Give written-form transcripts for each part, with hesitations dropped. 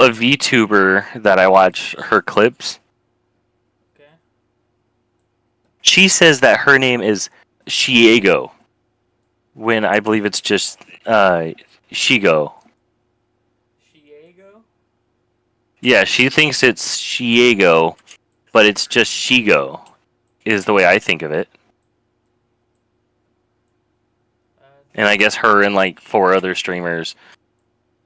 a VTuber that I watch her clips, Okay. she says that her name is Shiego, when I believe it's just Shigo. Shiego? Yeah, she thinks it's Shiego, but it's just Shigo, is the way I think of it. And I guess her and like 4 other streamers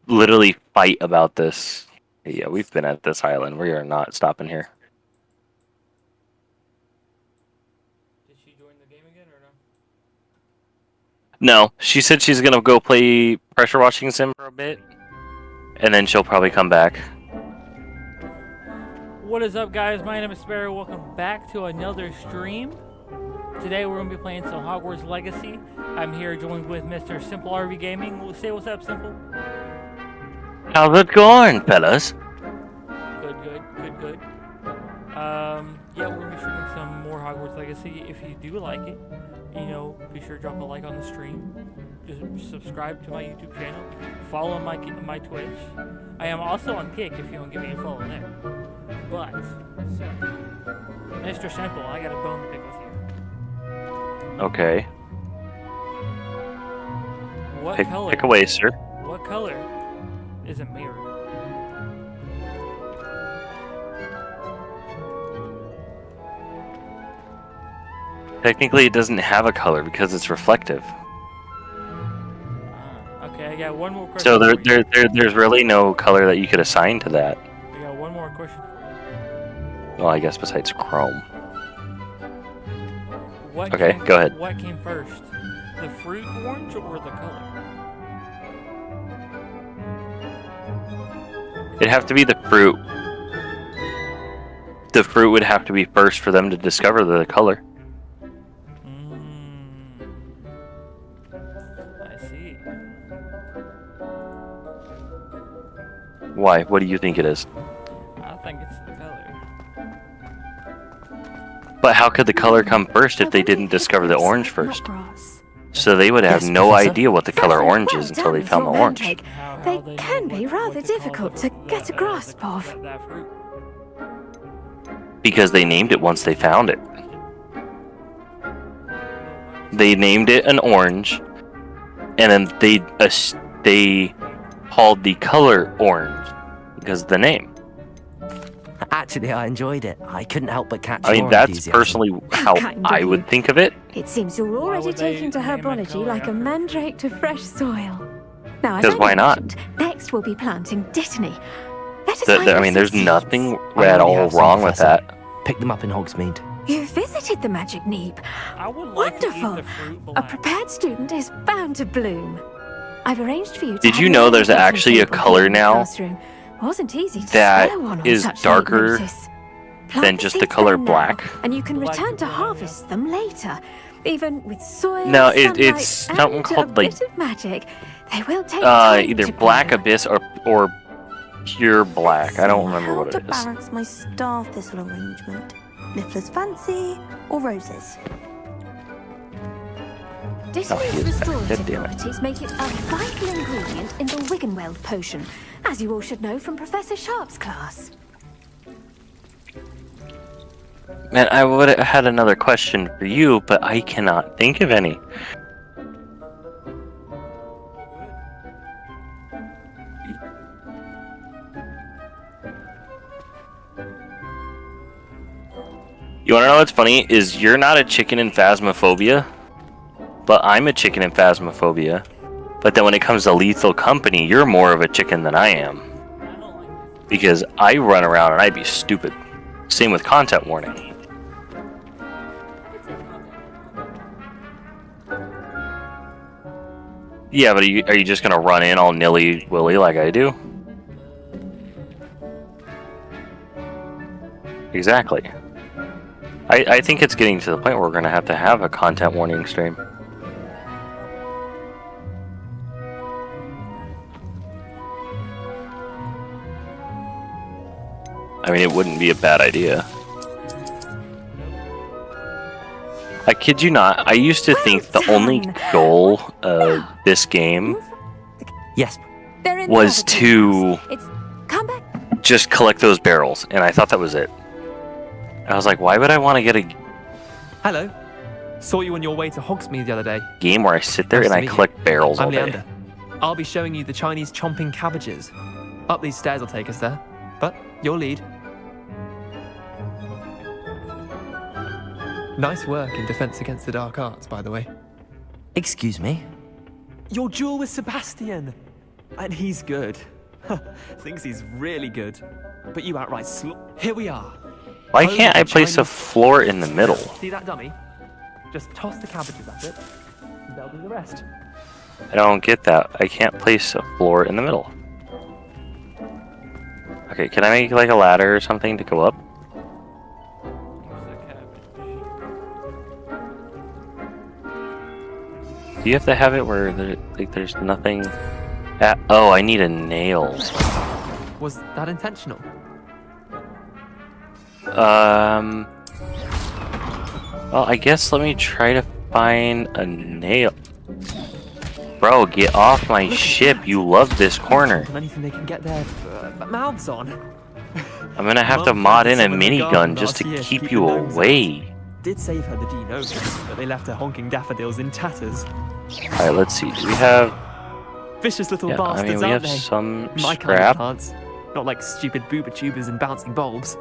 literally fight about this. Yeah, we've been at this island. We are not stopping here. Did she join the game again or no? No, she said she's gonna go play pressure washing sim for a bit, and then she'll probably come back. What is up, guys? My name is Sparrow. Welcome back to another stream. Today we're going to be playing some Hogwarts Legacy. I'm here joined with Mr. Simple RV Gaming. We'll say what's up, Simple. How's it going, fellas? Good. Yeah, we're going to be streaming some more Hogwarts Legacy. If you do like it, you know, be sure to drop a like on the stream. Just subscribe to my YouTube channel. Follow my Twitch. I am also on Kick if you want to give me a follow there. But, so, Mr. Simple, I got a bone to pick with you. Okay. What color? Pick away, sir. What color is a mirror? Technically, it doesn't have a color because it's reflective. Okay, I got one more question. So there's really no color that you could assign to that. I got one more question for Well, I guess besides chrome. you. Okay, go ahead. What came first? The fruit orange or the color? It'd have to be the fruit. The fruit would have to be first for them to discover the color. I see. Why? What do you think it is? I think it's the color. But how could the color come first if they didn't discover the orange first? Grass. So they would have Yes, no Professor. idea what the color Well orange is until they done, found the your orange. mandrake. How They know can be what rather to call difficult the- to get a grasp of. That fruit. Because they named it once they found it. They named it an orange, and then they called the color orange because of the name. Actually, I enjoyed it. I couldn't help but catch I mean, your that's enthusiasm. personally how Kind of I would you. think of it. It seems you're Why already would they taking to name it herbology color like a after? mandrake to fresh soil. Now, as 'Cause I why not? mentioned, next we'll be planting dittany. Let us I find mean, us there's some nothing seeds. I at already all have some, wrong with Professor. that. Pick them up in Hogsmeade. You visited the magic neep. I would like to eat Wonderful. the fruit A black. prepared student is bound to bloom. I've arranged for you to Did have you an know there's education actually a table color here in the now classroom. Wasn't easy to that spare one on is such late darker notice. than Plant just the the seeds color there now, black? and you can Black return to brown, yeah. harvest them later. Even with soil, No, sunlight, it's something and called, a like, bit of magic. They will take time either to black grow. abyss or pure black. I don't remember How what to it is. balance my star thistle arrangement. Niffler's fancy or roses? Dittany's Oh, he is back. restorative God damn it. properties make it a vital ingredient in the Wiggenweld potion, as you all should know from Professor Sharp's class. Man, I would have had another question for you, but I cannot think of any. You wanna know what's funny? Is you're not a chicken in Phasmophobia, but I'm a chicken in Phasmophobia. But then when it comes to Lethal Company, you're more of a chicken than I am. I don't like this. Because I run around and I'd be stupid. Same with content warning. Yeah, but are you just gonna run in all nilly-willy like I do? Exactly. I think it's getting to the point where we're gonna have a content warning stream. I mean, it wouldn't be a bad idea. I kid you not, I used to think the only goal of this game Yes, They're in was the to It's come back. just collect those barrels, and I thought that was it. I was like, why would I want to get a Hello. Saw you on your way to Hogsmeade the other day. game where I sit there Nice and to I meet you. collect barrels all I'm day? Leander. I'll be showing you the Chinese chomping cabbages. Up these stairs will take us there. But your lead. Nice work in Defense Against the Dark Arts, by the way. Excuse me? Your duel with Sebastian. And he's good. Thinks he's really good. But you outright Here we are. Why Home can't of I the place a Chinese- floor in the middle? See that dummy? Just toss the cabbages at it. And they'll do the rest. I don't get that. I can't place a floor in the middle. Okay, can I make like a ladder or something to go up? Where's the cabbage? Do you have to have it where there's nothing? Oh, I need a nail. Was that intentional? Well, I guess let me try to find a nail. Bro, get off my ship. You love this corner. And anything they can get their mouths on. I'm gonna have to Mum mod in a planted some in the garden minigun just to last year to keep keep you the gnomes out. away. Did save her the Genosis, but they left her honking daffodils in tatters. Alright, let's see. Do we have... Vicious little Yeah, I bastards, mean, we aren't have they? some My kind of scrap plants. Not like stupid booba tubers and bouncing bulbs.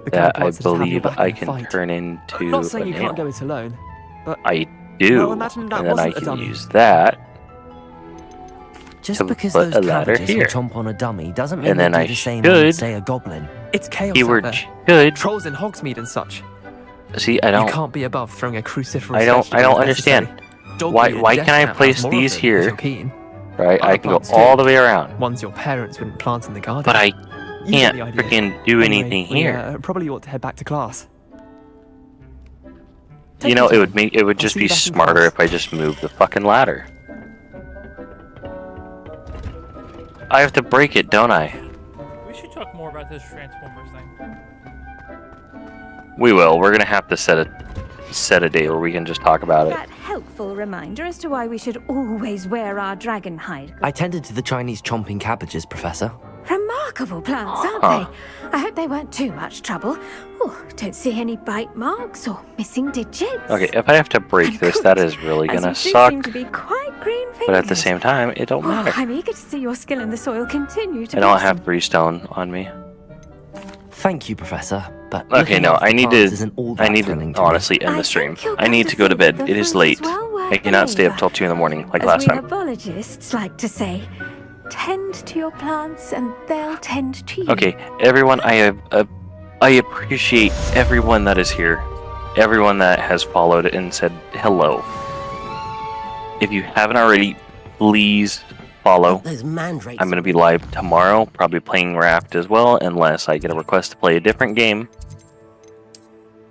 The kind of that I plants that have your believe back I in a can fight. turn into I'm not saying a you can't nail. go it alone, but I do, Well, imagine that and then I wasn't a can dummy. use that. Just To because put those a ladder cabbages here. will chomp on a dummy doesn't mean And then they do I the same should- on, say, a goblin. it's chaos Keyword out there. should. Trolls in Hogsmeade and such. See, I You don't... can't be above throwing a cruciferous I don't vegetable if understand. necessary. Dog Why- meat and why death can I trap place has more these of them, here? if you're keen. Right, I Other can go plants all too. the way around. Ones your parents wouldn't plant in the garden. But I You get can't the idea. freaking do Anyway, anything we, here. probably ought to head back to class. You know, Take it would I'll just see be you back in smarter class. if I just moved the fucking ladder. I have to break it, don't I? We should talk more about this Transformers thing. We will. We're gonna have to set a day where we can just talk about it. That helpful reminder as to why we should always wear our dragon hide. I tended to the Chinese chomping cabbages, Professor. Remarkable plants, aren't Huh. they? I hope they weren't too much trouble. Oh, don't see any bite marks or missing digits. Okay, if I have to break And this, that good, is really as gonna you do suck. seem to be quite green But at the fingers. same time, it don't Oh, matter. I'm eager to see your skill in the soil continue to I don't blossom. have Freestone on me. Thank you, Professor. But Okay, looking no, after I need plants to. isn't all I that need thrilling to me. honestly end I the stream. think you'll I need come to go to see bed. that It the is fruit late. well worth I the cannot stay up labour. till 2 in the morning like As last we time. herbologists like to say, tend to your plants and they'll tend to you. Okay, everyone, I appreciate everyone that is here, everyone that has followed and said hello. If you haven't already, please follow. Those mandrakes. I'm going to be live tomorrow, probably playing Raft as well, unless I get a request to play a different game.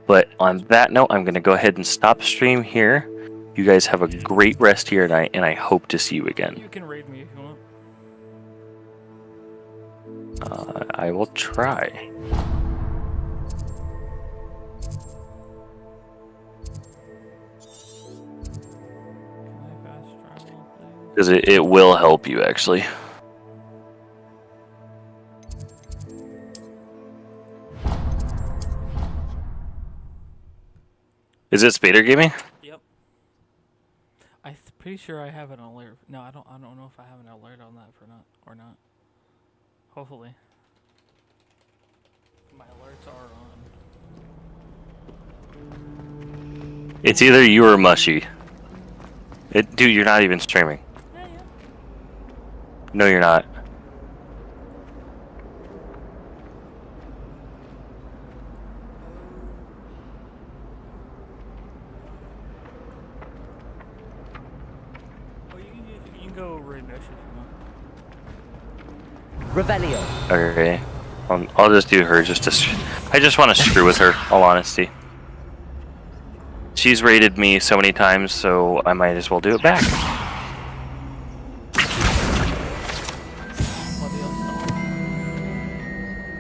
But on that note, I'm going to go ahead and stop stream here. You guys have a great rest of your night, and I hope to see you again. You can raid me if you want. I will try. Can I fast travel, please? Because it will help you, actually. Is it Spader Gaming? Yep. I'm pretty sure I have an alert. No, I don't know if I have an alert on that or not. Hopefully. My alerts are on. It's either you or Mushy. Dude, you're not even streaming. Yeah. No, you're not. Oh, you can go raid Mesh if you want. Revelio. Okay. I'll just do her just to... I just want to screw with her, all honesty. She's raided me so many times, so I might as well do it back.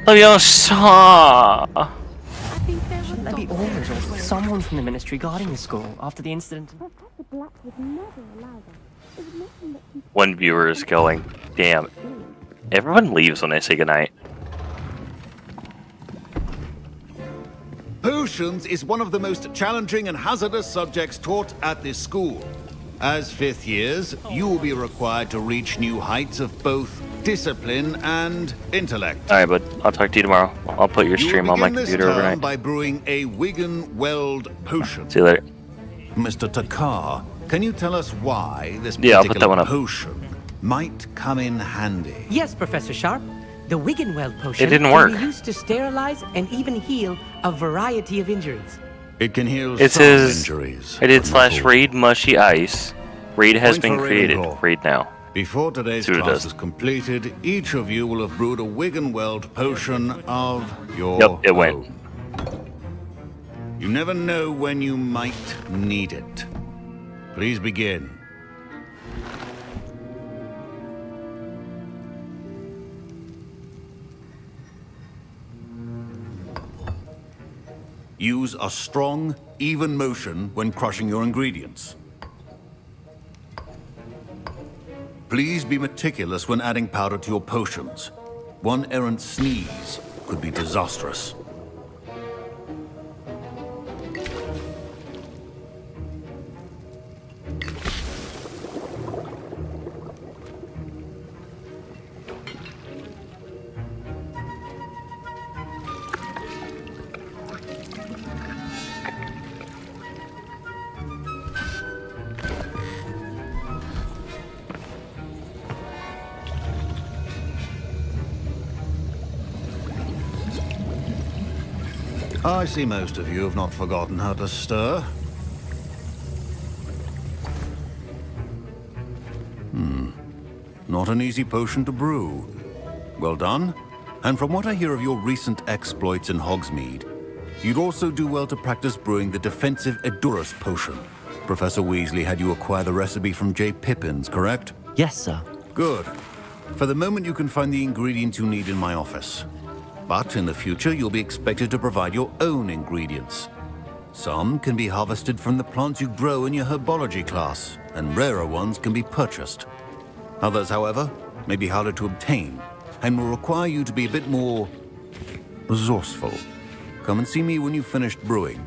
Leviosa! I think there Shouldn't were there be orders or someone from the ministry guarding the school after the incident? One viewer is going, damn. Everyone leaves when I say goodnight. Potions is one of the most challenging and hazardous subjects taught at this school. As fifth years, you will be required to reach new heights of both discipline and intellect. All right, bud. I'll talk to you tomorrow. I'll put your stream on my computer overnight. By brewing a Wigan Weld potion. See you later. Mr. Takar, can you tell us why this I'll put that one particular up. potion might come in handy? Yes, Professor Sharp. The Wiggenweld potion It didn't can work. be used to sterilize and even heal a variety of injuries. It can heal It some says injuries. I did but not / all. raid mushy ice. Raid has Point been for created. Ravenclaw. Raid now. Before today's See what it class does. is completed, each of you will have brewed a Wiggenweld potion of your Yep, it went. own. You never know when you might need it. Please begin. Use a strong, even motion when crushing your ingredients. Please be meticulous when adding powder to your potions. One errant sneeze could be disastrous. I see most of you have not forgotten how to stir. Not an easy potion to brew. Well done. And from what I hear of your recent exploits in Hogsmeade, you'd also do well to practice brewing the defensive Edurus potion. Professor Weasley had you acquire the recipe from J. Pippins, correct? Yes, sir. Good. For the moment, you can find the ingredients you need in my office. But in the future, you'll be expected to provide your own ingredients. Some can be harvested from the plants you grow in your herbology class, and rarer ones can be purchased. Others, however, may be harder to obtain, and will require you to be a bit more resourceful. Come and see me when you've finished brewing,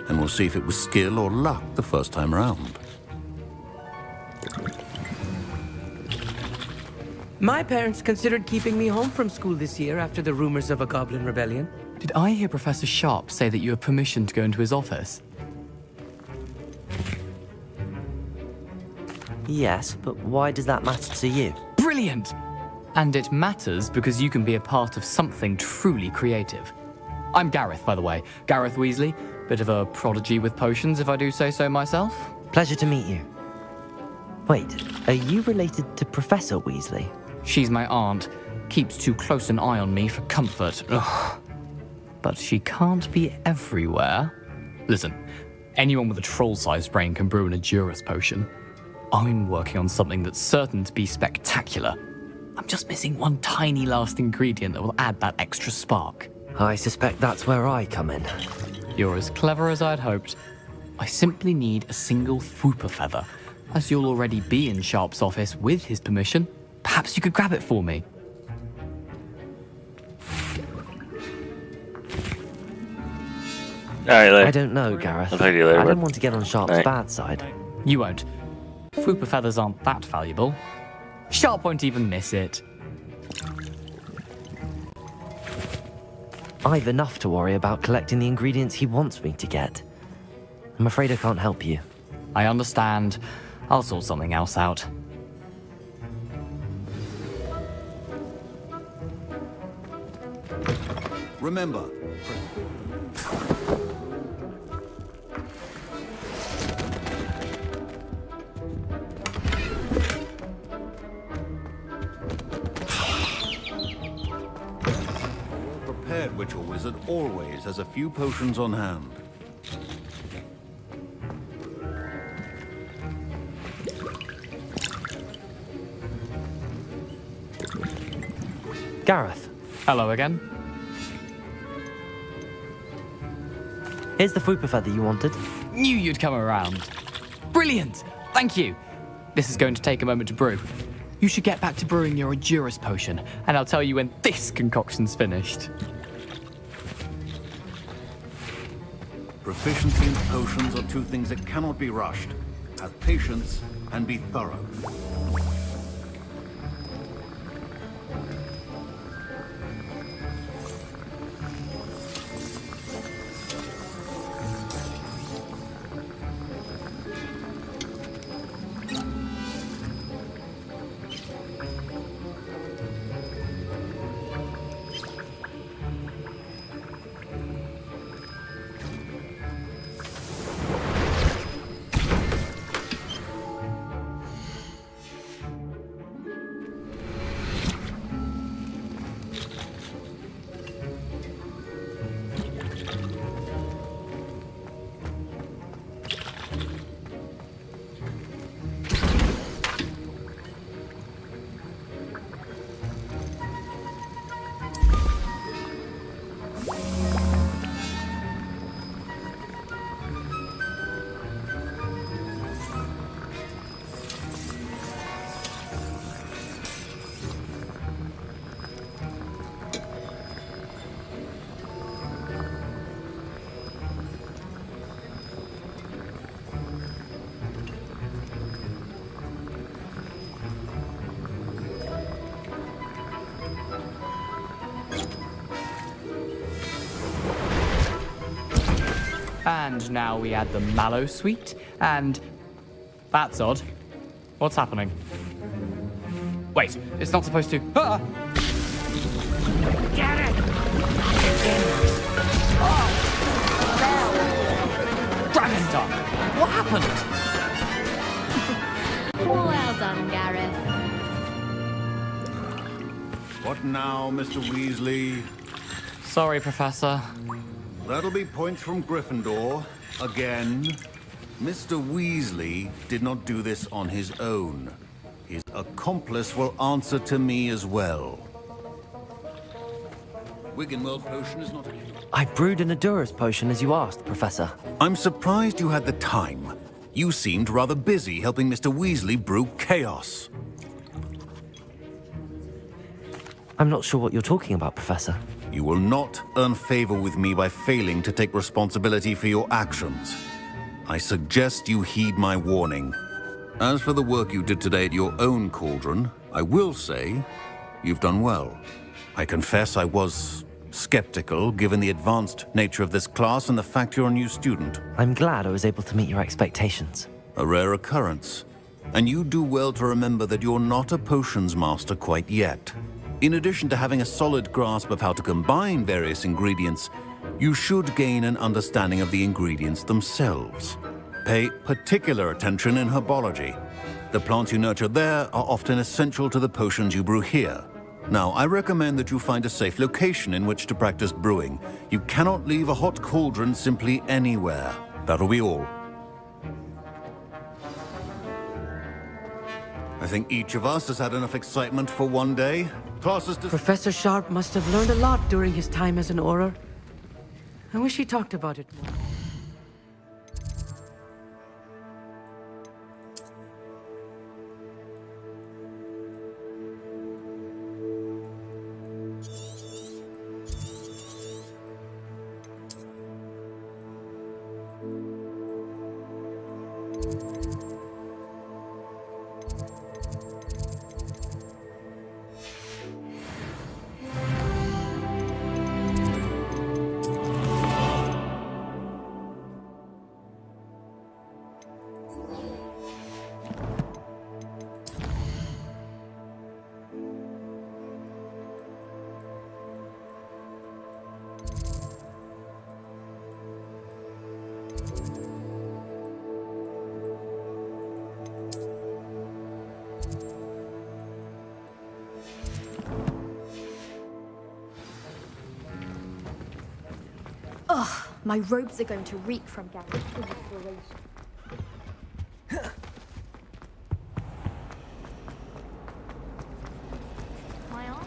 and we'll see if it was skill or luck the first time around. My parents considered keeping me home from school this year after the rumors of a goblin rebellion. Did I hear Professor Sharp say that you have permission to go into his office? Yes, but why does that matter to you? Brilliant! And it matters because you can be a part of something truly creative. I'm Gareth, by the way. Gareth Weasley. Bit of a prodigy with potions, if I do say so myself. Pleasure to meet you. Wait, are you related to Professor Weasley? She's my aunt. Keeps too close an eye on me for comfort. Ugh. But she can't be everywhere. Listen, anyone with a troll-sized brain can brew an Edurus potion. I'm working on something that's certain to be spectacular. I'm just missing one tiny last ingredient that will add that extra spark. I suspect that's where I come in. You're as clever as I'd hoped. I simply need a single Fwooper feather. As you'll already be in Sharp's office with his permission, perhaps you could grab it for me. Alright, later. I don't know, Gareth. I'll talk to you later, I don't bud. want to get on Sharp's Right. bad side. You won't. Fwooper feathers aren't that valuable. Sharp won't even miss it. I've enough to worry about collecting the ingredients he wants me to get. I'm afraid I can't help you. I understand. I'll sort something else out. Remember, prepared witch or wizard always has a few potions on hand. Gareth, Hello again. here's the Fwooper feather you wanted. Knew you'd come around. Brilliant! Thank you. This is going to take a moment to brew. You should get back to brewing your Edurus potion, and I'll tell you when this concoction's finished. Proficiency and potions are two things that cannot be rushed. Have patience and be thorough. And now we add the mallow sweet, and... That's odd. What's happening? Wait, it's not supposed to... Ah! Get it! Oh! Dragon Dog! What happened? Well done, Gareth. What now, Mr. Weasley? Sorry, Professor. That'll be points from Gryffindor. Again. Mr. Weasley did not do this on his own. His accomplice will answer to me as well. Wiggenweld potion is not... I brewed an Adurus potion as you asked, Professor. I'm surprised you had the time. You seemed rather busy helping Mr. Weasley brew chaos. I'm not sure what you're talking about, Professor. You will not earn favor with me by failing to take responsibility for your actions. I suggest you heed my warning. As for the work you did today at your own cauldron, I will say you've done well. I confess I was skeptical, given the advanced nature of this class and the fact you're a new student. I'm glad I was able to meet your expectations. A rare occurrence. And you do well to remember that you're not a potions master quite yet. In addition to having a solid grasp of how to combine various ingredients, you should gain an understanding of the ingredients themselves. Pay particular attention in herbology. The plants you nurture there are often essential to the potions you brew here. Now, I recommend that you find a safe location in which to practice brewing. You cannot leave a hot cauldron simply anywhere. That'll be all. I think each of us has had enough excitement for one day. Classes Professor Sharp must have learned a lot during his time as an Auror. I wish he talked about it more. Ugh, my robes are going to reek from Gareth's inspiration. My arm?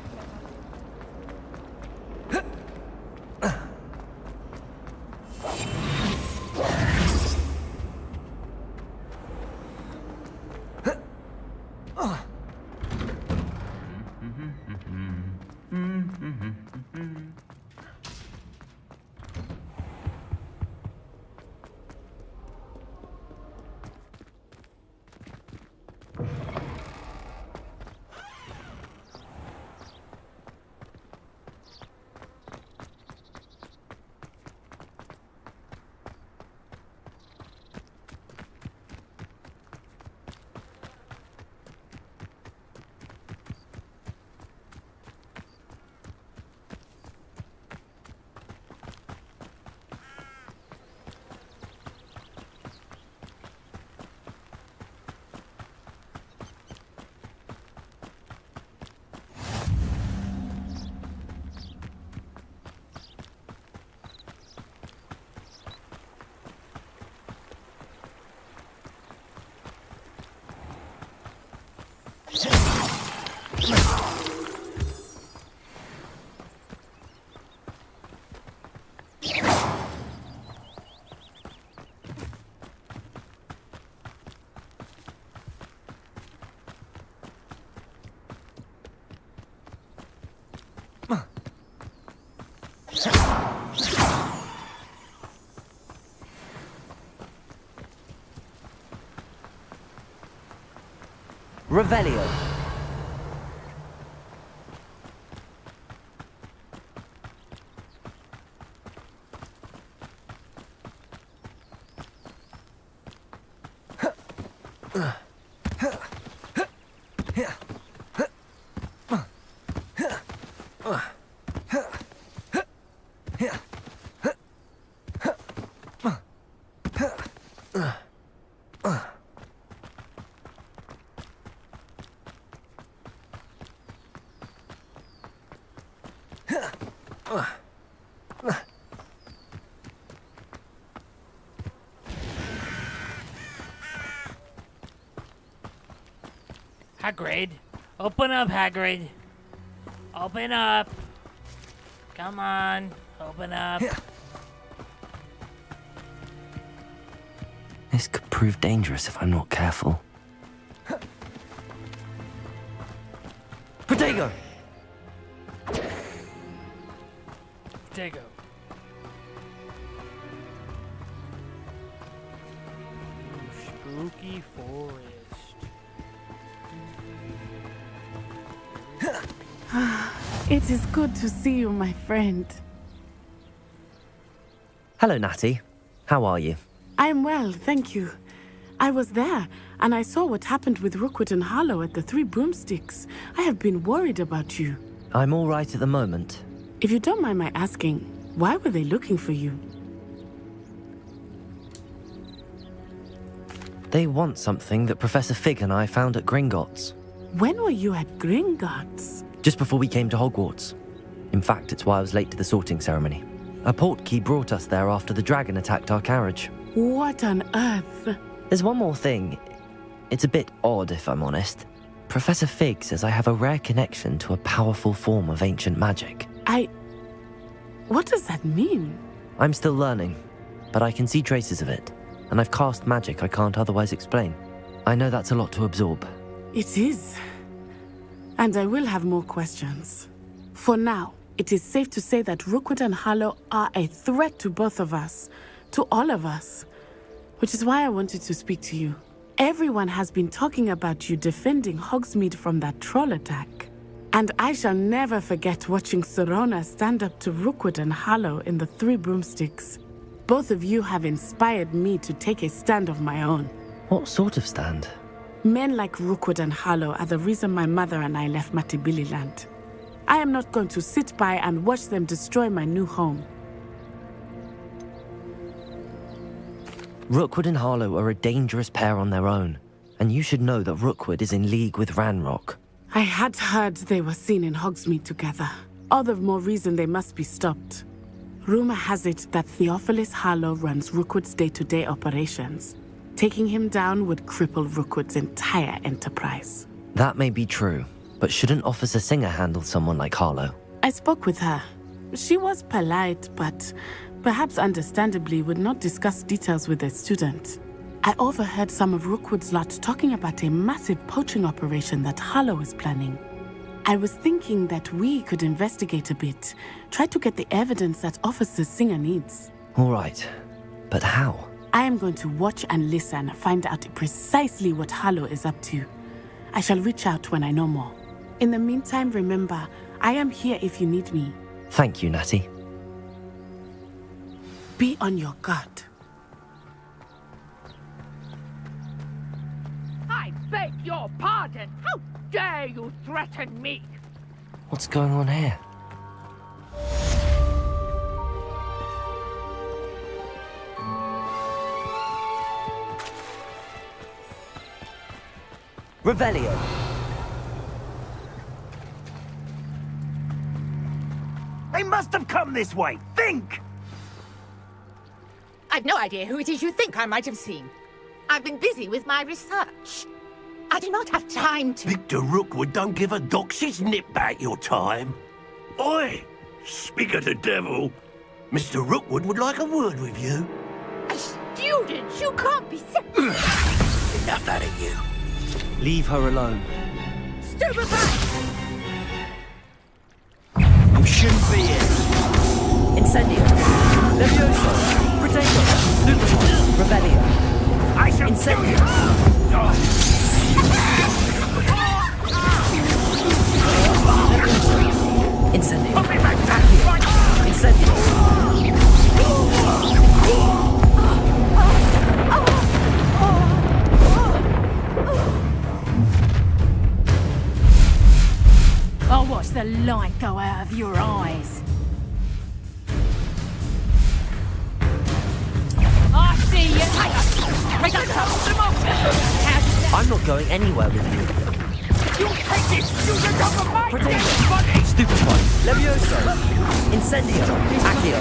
Revelio. Hagrid, open up, Hagrid. Open up. Come on, open up. This could prove dangerous if I'm not careful. Protego! Protego. Spooky forest. It is good to see you, my friend. Hello, Natty. How are you? I am well, thank you. I was there, and I saw what happened with Rookwood and Harlow at the Three Broomsticks. I have been worried about you. I'm all right at the moment. If you don't mind my asking, why were they looking for you? They want something that Professor Fig and I found at Gringotts. When were you at Gringotts? Just before we came to Hogwarts. In fact, it's why I was late to the sorting ceremony. A portkey brought us there after the dragon attacked our carriage. What on earth? There's one more thing. It's a bit odd, if I'm honest. Professor Fig says I have a rare connection to a powerful form of ancient magic. What does that mean? I'm still learning, but I can see traces of it, and I've cast magic I can't otherwise explain. I know that's a lot to absorb. It is. And I will have more questions. For now, it is safe to say that Rookwood and Harlow are a threat to both of us, to all of us, which is why I wanted to speak to you. Everyone has been talking about you defending Hogsmeade from that troll attack. And I shall never forget watching Serona stand up to Rookwood and Harlow in the Three Broomsticks. Both of you have inspired me to take a stand of my own. What sort of stand? Men like Rookwood and Harlow are the reason my mother and I left Matibililand. I am not going to sit by and watch them destroy my new home. Rookwood and Harlow are a dangerous pair on their own, and you should know that Rookwood is in league with Ranrock. I had heard they were seen in Hogsmeade together. All the more reason they must be stopped. Rumor has it that Theophilus Harlow runs Rookwood's day-to-day operations. Taking him down would cripple Rookwood's entire enterprise. That may be true, but shouldn't Officer Singer handle someone like Harlow? I spoke with her. She was polite, but perhaps understandably would not discuss details with a student. I overheard some of Rookwood's lot talking about a massive poaching operation that Harlow is planning. I was thinking that we could investigate a bit, try to get the evidence that Officer Singer needs. All right, but how? I am going to watch and listen, find out precisely what Harlow is up to. I shall reach out when I know more. In the meantime, remember, I am here if you need me. Thank you, Natty. Be on your guard. I beg your pardon. How dare you threaten me? What's going on here? Revelio. They must have come this way. Think! I've no idea who it is you think I might have seen. I've been busy with my research. I do not have time to... Victor Rookwood don't give a doxy's nip back your time. Oi! Speak of the devil. Mr. Rookwood would like a word with you. A student? You can't be sick. Enough out of you. Leave her alone. Stupid back! You shouldn't be here. Incendio. Levioso. Protego. Stupid. Revelio. I shall kill you. Incendio. Accio. Incendio. I'll watch the light go out of your eyes. I see you later. We got some more. I'm not going anywhere with you. You take this. You can go for my Protection. Stupefy. Levioso. Incendio. Accio.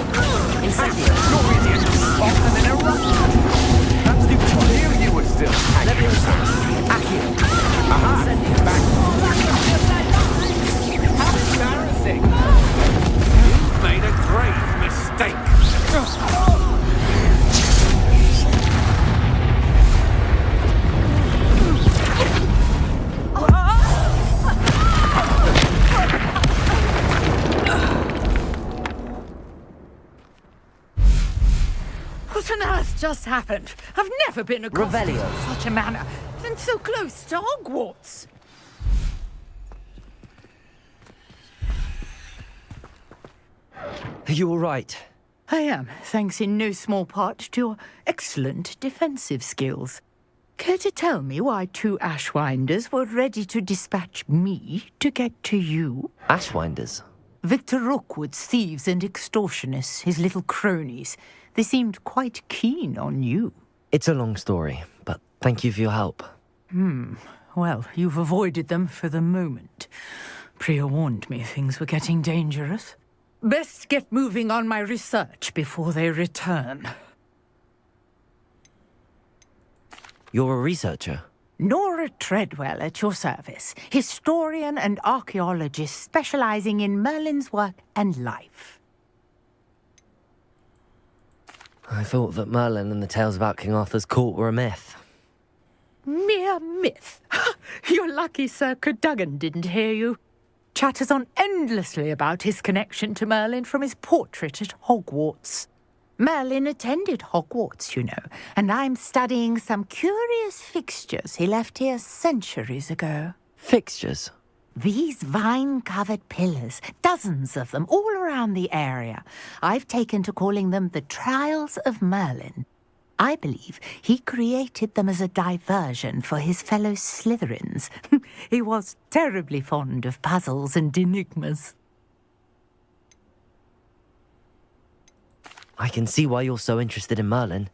Incendio. You're idiot. Off and then erupt. That's stupefy. I knew you were still. Levioso. Accio. Aha. Incendio. Back. How embarrassing. You've made a grave mistake. What on earth just happened? I've never been accosted in such a manner, and so close to Hogwarts. Are you all right? I am, thanks in no small part to your excellent defensive skills. Care to tell me why 2 Ashwinders were ready to dispatch me to get to you? Ashwinders? Victor Rookwood's thieves and extortionists, his little cronies. They seemed quite keen on you. It's a long story, but thank you for your help. Well, you've avoided them for the moment. Priya warned me things were getting dangerous. Best get moving on my research before they return. You're a researcher? Nora Treadwell at your service, historian and archaeologist specializing in Merlin's work and life. I thought that Merlin and the tales about King Arthur's court were a myth. Mere myth. You're lucky Sir Cadogan didn't hear you. Chatters on endlessly about his connection to Merlin from his portrait at Hogwarts. Merlin attended Hogwarts, you know, and I'm studying some curious fixtures he left here centuries ago. Fixtures? These vine-covered pillars, dozens of them, all around the area. I've taken to calling them the Trials of Merlin. I believe he created them as a diversion for his fellow Slytherins. He was terribly fond of puzzles and enigmas. I can see why you're so interested in Merlin.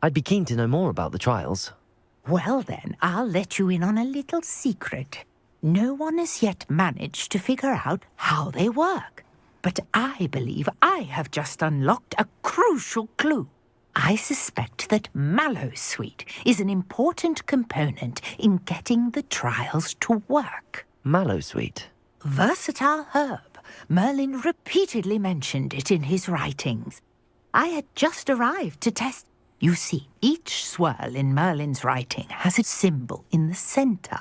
I'd be keen to know more about the trials. Well then, I'll let you in on a little secret. No one has yet managed to figure out how they work. But I believe I have just unlocked a crucial clue. I suspect that Mallowsweet is an important component in getting the trials to work. Mallowsweet? Versatile herb. Merlin repeatedly mentioned it in his writings. I had just arrived to test. You see, each swirl in Merlin's writing has a symbol in the center.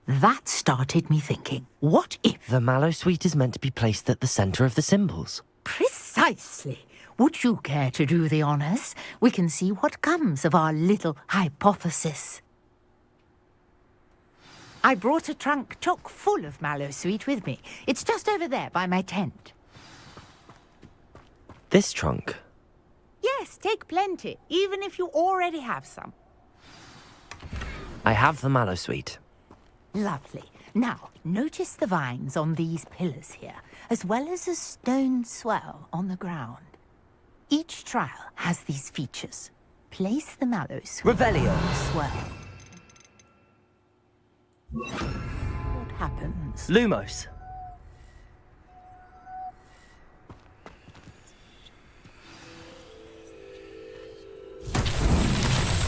That started me thinking, what if... The Mallowsweet is meant to be placed at the center of the symbols. Precisely. Would you care to do the honors? We can see what comes of our little hypothesis. I brought a trunk chock full of Mallowsweet with me. It's just over there by my tent. This trunk? Yes, take plenty, even if you already have some. I have the Mallowsweet. Lovely. Now, notice the vines on these pillars here, as well as a stone swell on the ground. Each trial has these features. Place the Mallowsweet Revelio. on the swell. What happens? Lumos.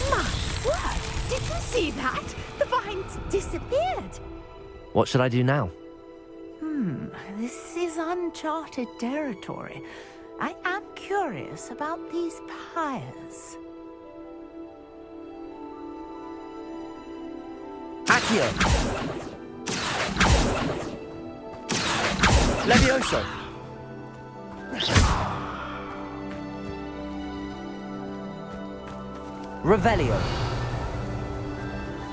My word! Did you see that? The vines disappeared. What should I do now? This is uncharted territory. I am curious about these pyres. Accio. Levioso. Revelio.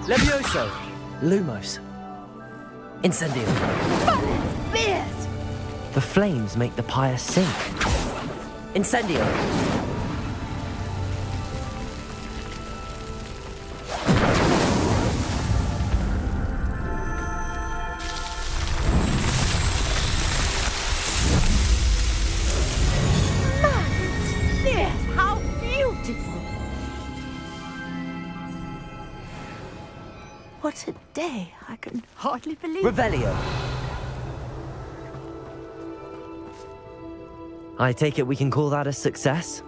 Levioso. Lumos. Incendio. Merlin's beard! The flames make the pyre sink. Incendio! Yes, how beautiful! What a day. I can hardly believe it. Revelio! I take it we can call that a success?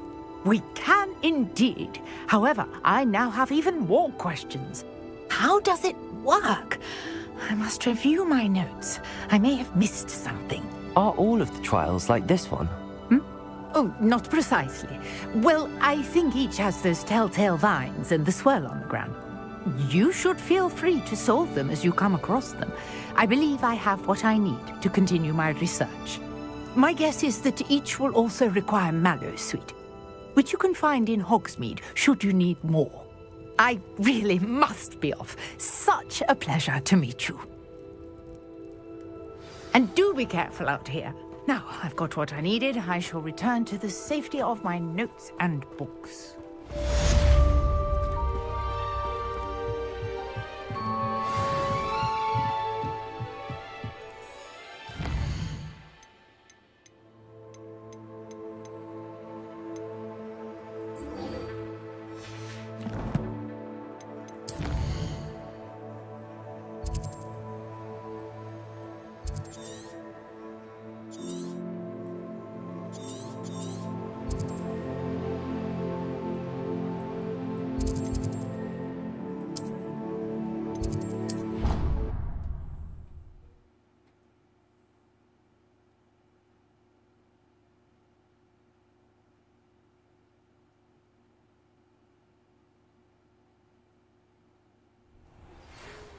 We can indeed. However, I now have even more questions. How does it work? I must review my notes. I may have missed something. Are all of the trials like this one? Oh, not precisely. Well, I think each has those telltale vines and the swirl on the ground. You should feel free to solve them as you come across them. I believe I have what I need to continue my research. My guess is that each will also require Mallow Sweet, which you can find in Hogsmeade should you need more. I really must be off. Such a pleasure to meet you. And do be careful out here. Now, I've got what I needed. I shall return to the safety of my notes and books.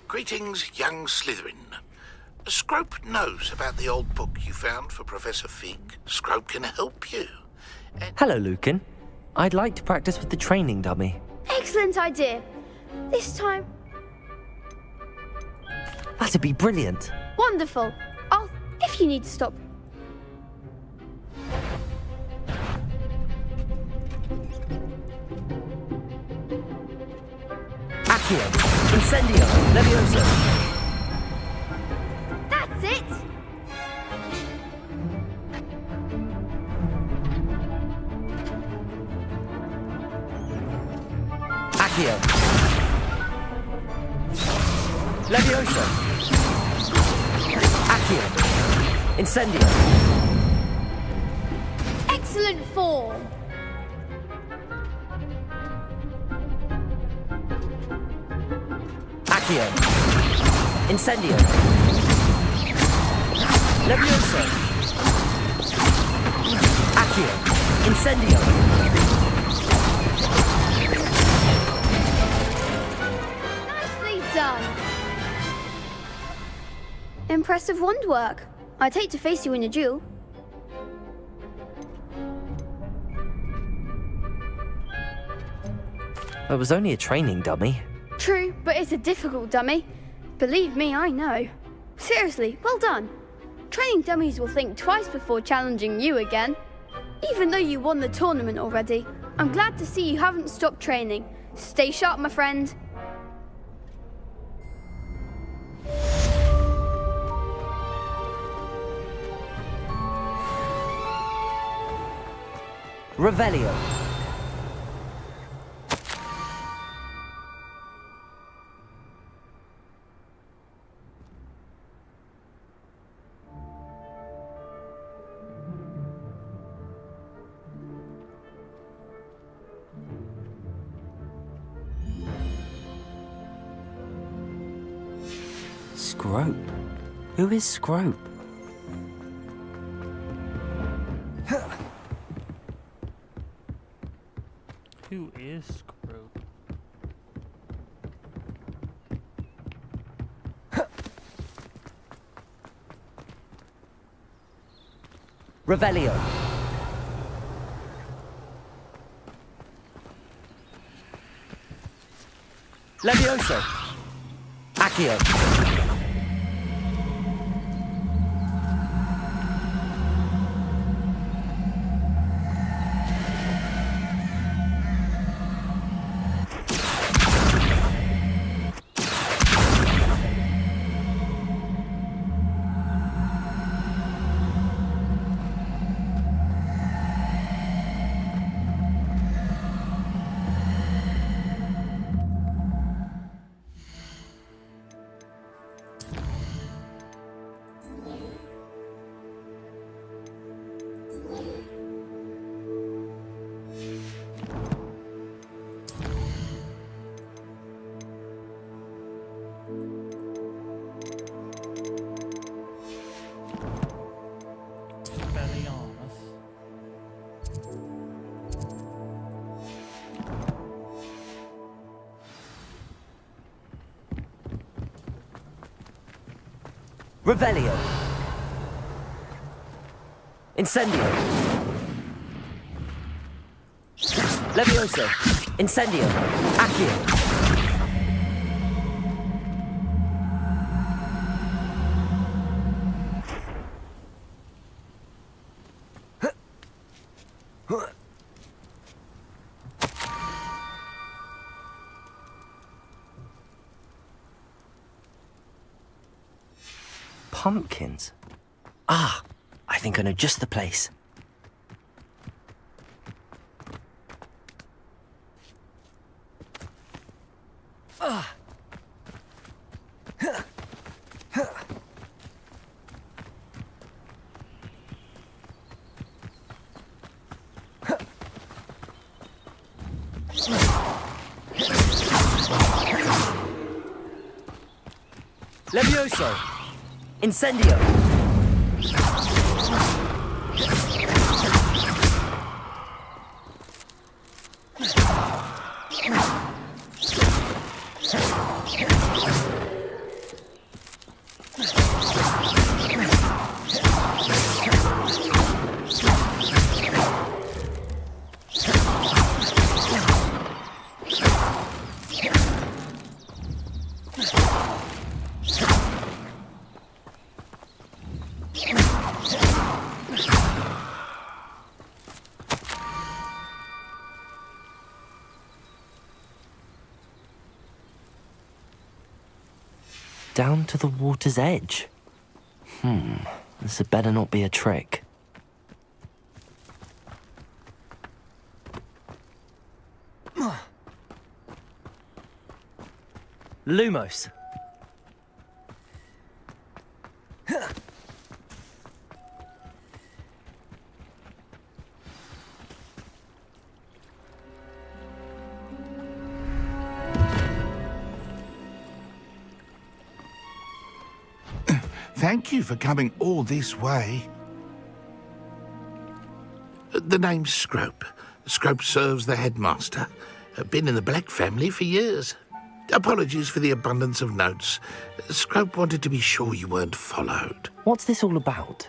Greetings, young Slytherin. Scrope knows about the old book you found for Professor Fig. Scrope can help you. Hello, Lucan. I'd like to practice with the training dummy. Excellent idea. This time... That'd be brilliant. Wonderful. If you need to stop... Accio! Incendio! Levioso! That's it! Accio! Levioso! Accio! Incendio! Excellent form! Accio! Incendio! Levioso! Accio! Incendio! Nicely done! Impressive wand work. I'd hate to face you in a duel. It was only a training dummy. True, but it's a difficult dummy. Believe me, I know. Seriously, well done. Training dummies will think twice before challenging you again. Even though you won the tournament already, I'm glad to see you haven't stopped training. Stay sharp, my friend. Revelio. Scrope? Who is Scrope? Who is Scrope? Revelio. Levioso. Accio. entirely honest. Revelio. Incendio. Levioso. Incendio. Accio. Pumpkins? Ah, I think I know just the place. Levioso! Incendio! Down to the water's edge. This had better not be a trick. Lumos. Thank you for coming all this way. The name's Scrope. Scrope serves the headmaster. Been in the Black family for years. Apologies for the abundance of notes. Scrope wanted to be sure you weren't followed. What's this all about?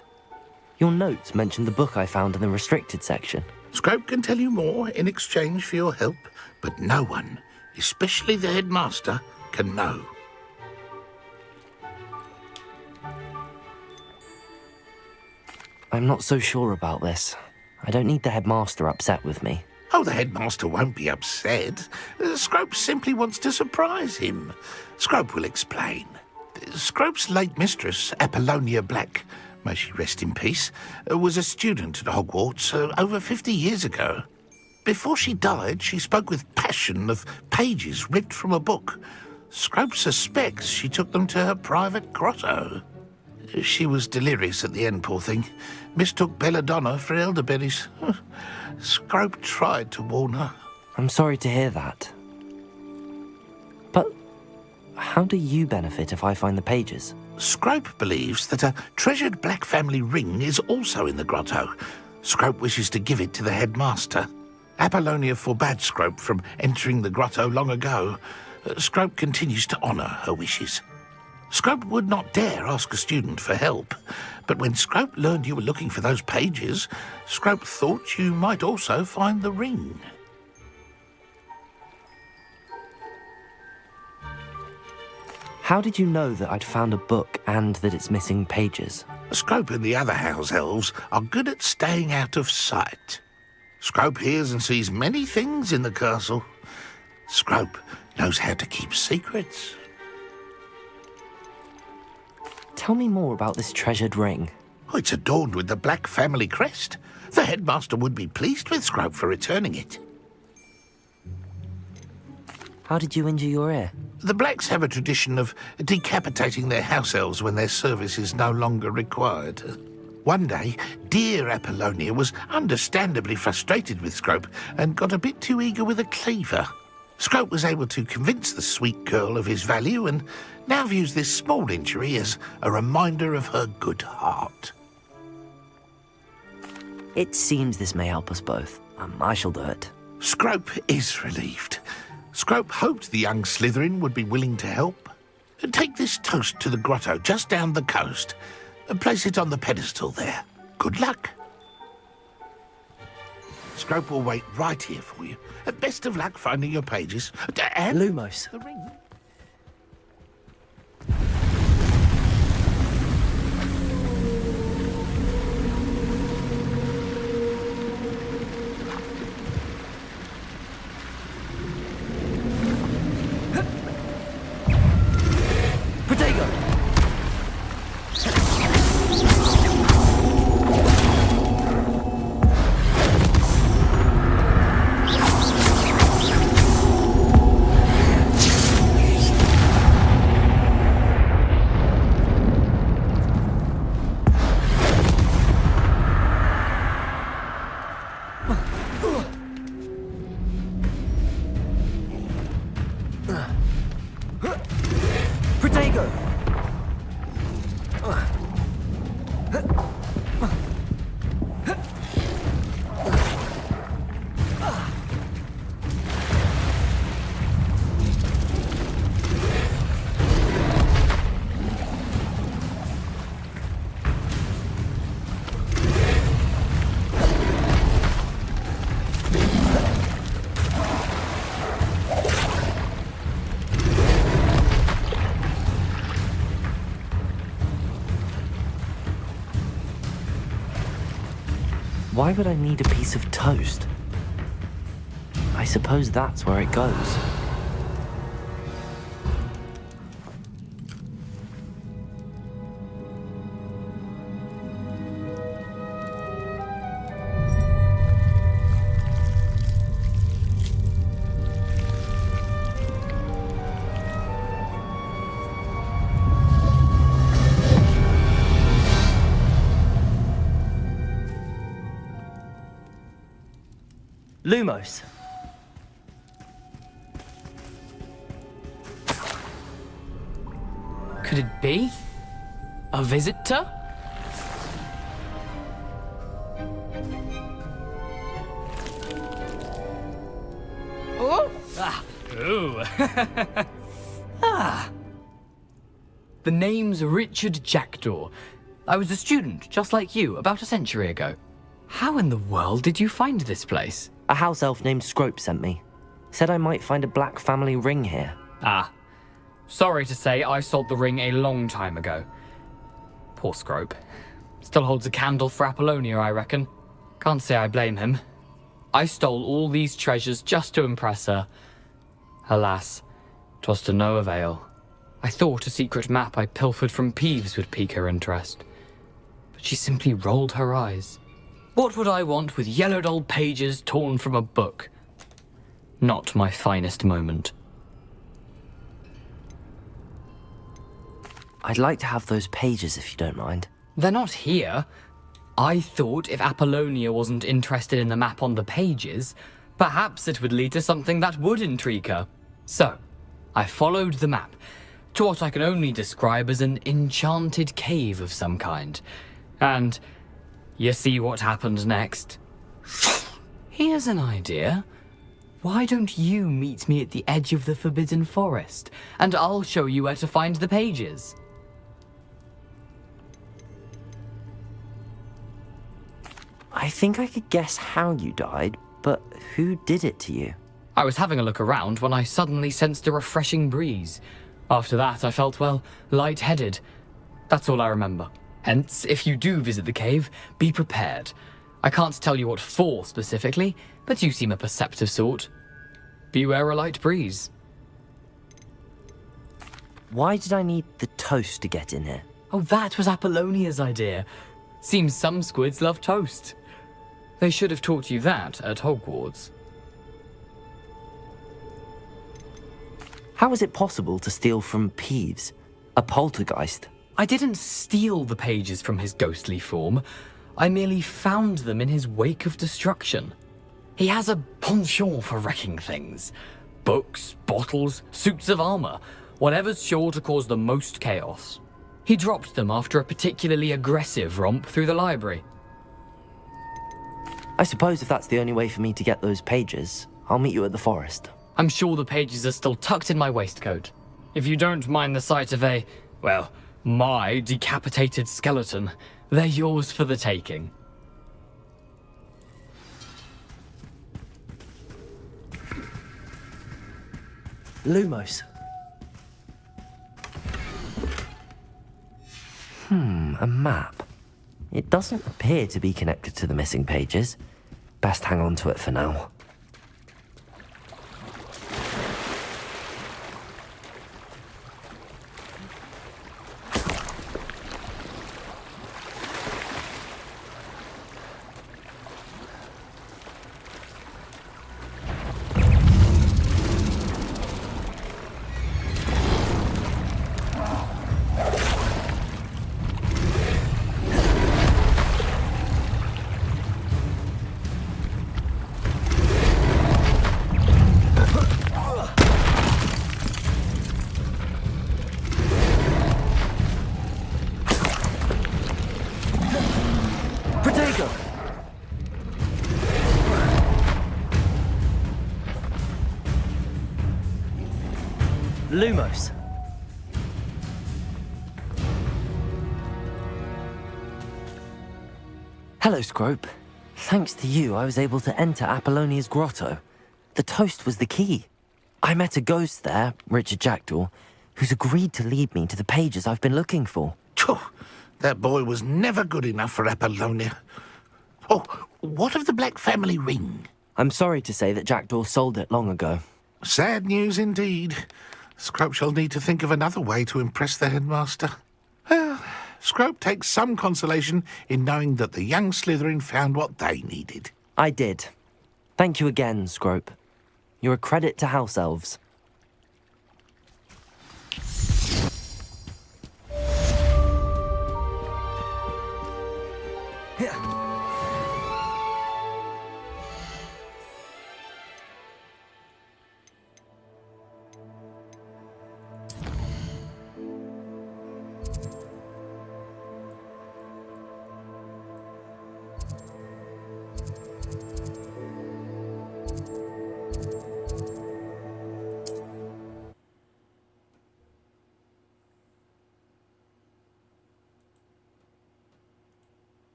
Your notes mentioned the book I found in the restricted section. Scrope can tell you more in exchange for your help, but no one, especially the headmaster, can know. I'm not so sure about this. I don't need the headmaster upset with me. Oh, the headmaster won't be upset. Scrope simply wants to surprise him. Scrope will explain. Scrope's late mistress, Apollonia Black, may she rest in peace, was a student at Hogwarts over 50 years ago. Before she died, she spoke with passion of pages ripped from a book. Scrope suspects she took them to her private grotto. She was delirious at the end, poor thing. Mistook belladonna for elderberries. Scrope tried to warn her. I'm sorry to hear that. But how do you benefit if I find the pages? Scrope believes that a treasured Black family ring is also in the grotto. Scrope wishes to give it to the headmaster. Apollonia forbade Scrope from entering the grotto long ago. Scrope continues to honour her wishes. Scrope would not dare ask a student for help, but when Scrope learned you were looking for those pages, Scrope thought you might also find the ring. How did you know that I'd found a book and that it's missing pages? Scrope and the other house elves are good at staying out of sight. Scrope hears and sees many things in the castle. Scrope knows how to keep secrets. Tell me more about this treasured ring. Oh, it's adorned with the Black family crest. The headmaster would be pleased with Scrope for returning it. How did you injure your ear? The Blacks have a tradition of decapitating their house elves when their service is no longer required. One day, dear Apollonia was understandably frustrated with Scrope and got a bit too eager with a cleaver. Scrope was able to convince the sweet girl of his value and now views this small injury as a reminder of her good heart. It seems this may help us both. I shall do it. Scrope is relieved. Scrope hoped the young Slytherin would be willing to help. Take this toast to the grotto just down the coast and place it on the pedestal there. Good luck. Scrope will wait right here for you. Best of luck finding your pages. And Lumos. the ring. Why would I need a piece of toast? I suppose that's where it goes. Lumos. Could it be? A visitor? Oh! Ah! Ooh! Ah! The name's Richard Jackdaw. I was a student, just like you, about a century ago. How in the world did you find this place? A house elf named Scrope sent me. Said I might find a black family ring here. Ah. Sorry to say, I sold the ring a long time ago. Poor Scrope. Still holds a candle for Apollonia, I reckon. Can't say I blame him. I stole all these treasures just to impress her. Alas, 'twas to no avail. I thought a secret map I pilfered from Peeves would pique her interest. But she simply rolled her eyes. What would I want with yellowed old pages torn from a book? Not my finest moment. I'd like to have those pages if you don't mind. They're not here. I thought if Apollonia wasn't interested in the map on the pages, perhaps it would lead to something that would intrigue her. So, I followed the map to what I can only describe as an enchanted cave of some kind. And you see what happened next? Here's an idea. Why don't you meet me at the edge of the Forbidden Forest, and I'll show you where to find the pages. I think I could guess how you died, but who did it to you? I was having a look around when I suddenly sensed a refreshing breeze. After that, I felt, well, lightheaded. That's all I remember. Hence, if you do visit the cave, be prepared. I can't tell you what for specifically, but you seem a perceptive sort. Beware a light breeze. Why did I need the toast to get in here? Oh, that was Apollonia's idea. Seems some squids love toast. They should have taught you that at Hogwarts. How is it possible to steal from Peeves, a poltergeist? I didn't steal the pages from his ghostly form. I merely found them in his wake of destruction. He has a penchant for wrecking things. Books, bottles, suits of armor, whatever's sure to cause the most chaos. He dropped them after a particularly aggressive romp through the library. I suppose if that's the only way for me to get those pages, I'll meet you at the forest. I'm sure the pages are still tucked in my waistcoat. If you don't mind the sight of my decapitated skeleton, they're yours for the taking. Lumos. A map. It doesn't appear to be connected to the missing pages. Best hang on to it for now. Lumos. Hello, Scrope. Thanks to you, I was able to enter Apollonia's grotto. The toast was the key. I met a ghost there, Richard Jackdaw, who's agreed to lead me to the pages I've been looking for. That boy was never good enough for Apollonia. Oh, what of the Black family ring? I'm sorry to say that Jackdaw sold it long ago. Sad news indeed. Scrope shall need to think of another way to impress the headmaster. Well, Scrope takes some consolation in knowing that the young Slytherin found what they needed. I did. Thank you again, Scrope. You're a credit to House Elves.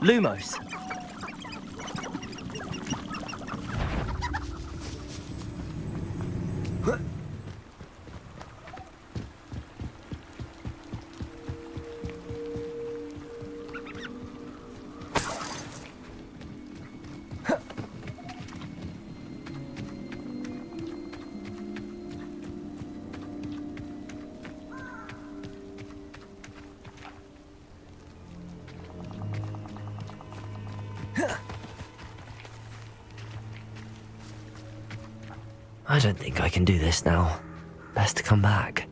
Lumos. I don't think I can do this now. Best to come back.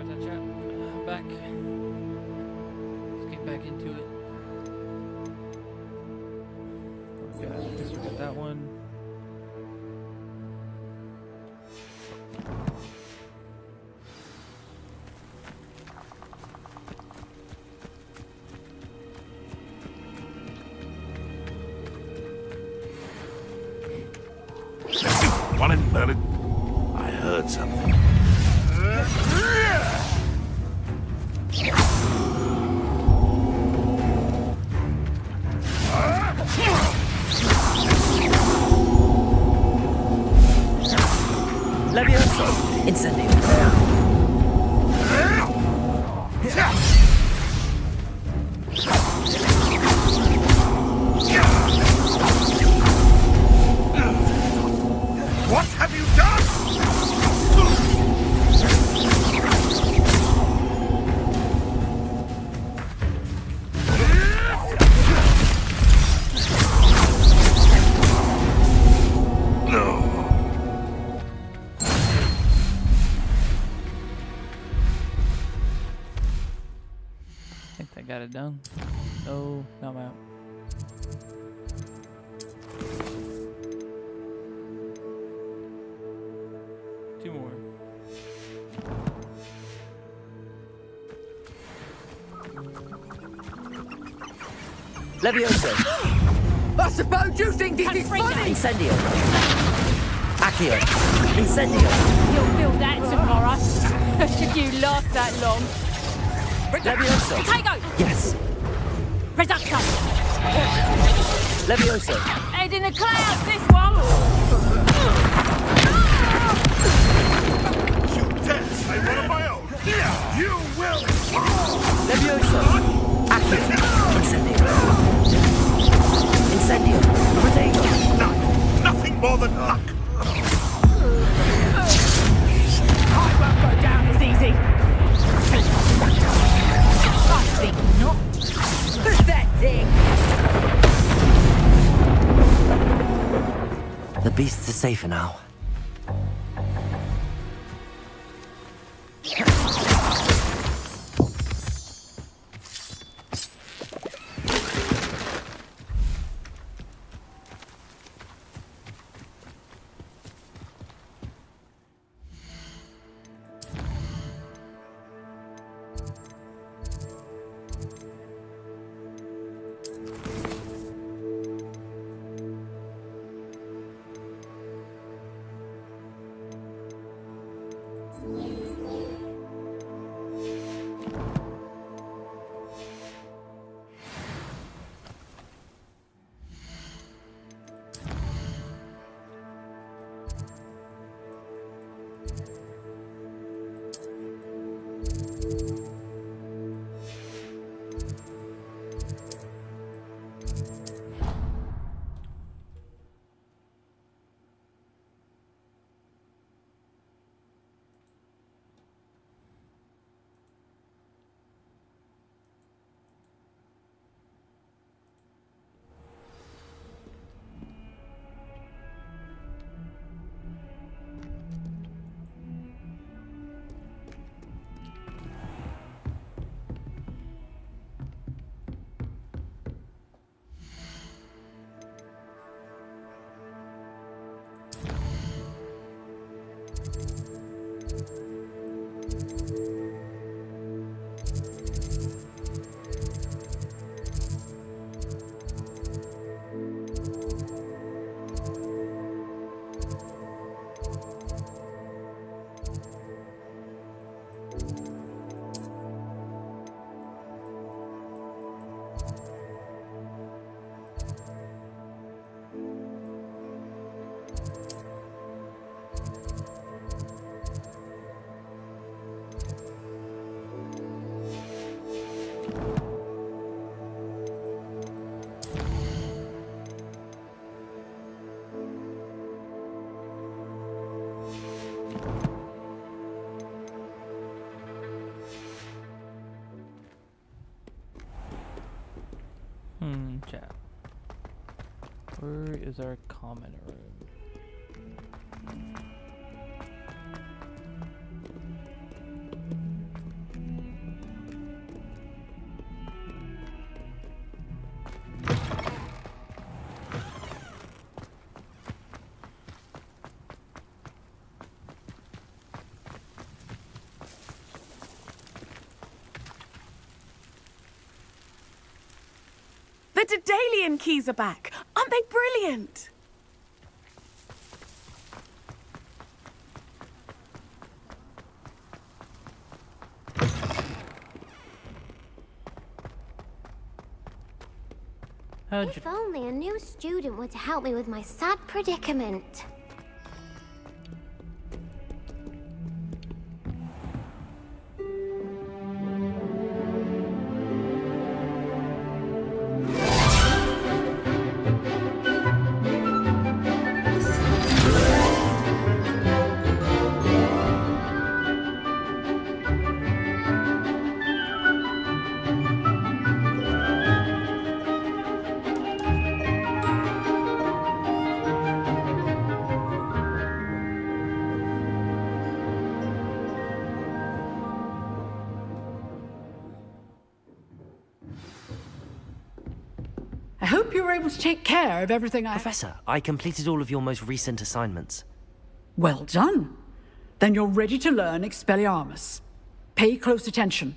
Sorry about that, chat. Back. Let's get back into it. Okay, I guess we got that one. I heard something. Levioso! Incendio! What have you done? I think that got it done. No, now I'm out. Two more. Levioso! I suppose you think this is funny? Incendio! Accio! Incendio! You'll feel that tomorrow. Should you last that long? Levioso! Potato! Yes! Reducto! Levioso! Head in the clouds, this one! You dare say one of my own? You will! Levioso! Accio! Incendio! Incendio! Potato! Nothing more than luck! I won't go down as easy! I think not. Pathetic! The beasts are safer now. Chat. Where is our common room? The Daedalian keys are back. Aren't they brilliant? If only a new student were to help me with my sad predicament. I hope you were able to take care of everything Professor, I completed all of your most recent assignments. Well done. Then you're ready to learn Expelliarmus. Pay close attention.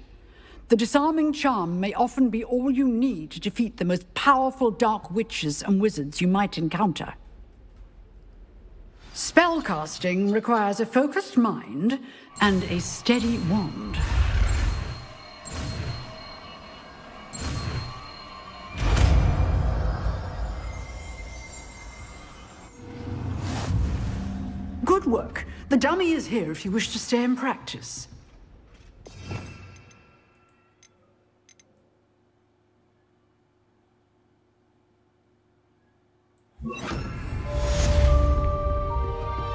The disarming charm may often be all you need to defeat the most powerful dark witches and wizards you might encounter. Spellcasting requires a focused mind and a steady wand. Good work. The dummy is here if you wish to stay and practice.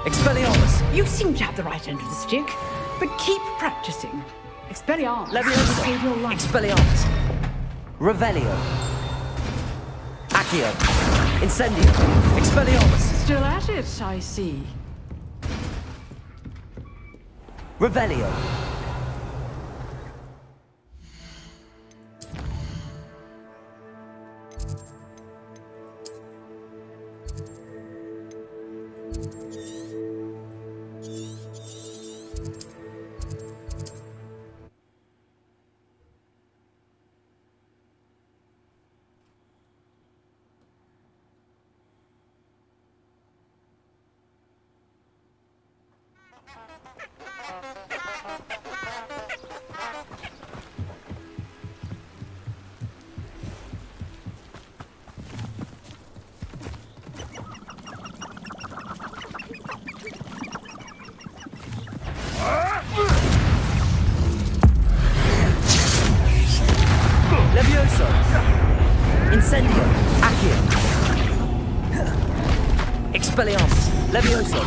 Expelliarmus! You seem to have the right end of the stick, but keep practicing. Expelliarmus. Leviosa! Save your life. Expelliarmus! Revelio! Accio! Incendio! Expelliarmus! Still at it, I see. Revelio! Levioso! Incendio! Accio! Expelliarmus! Levioso!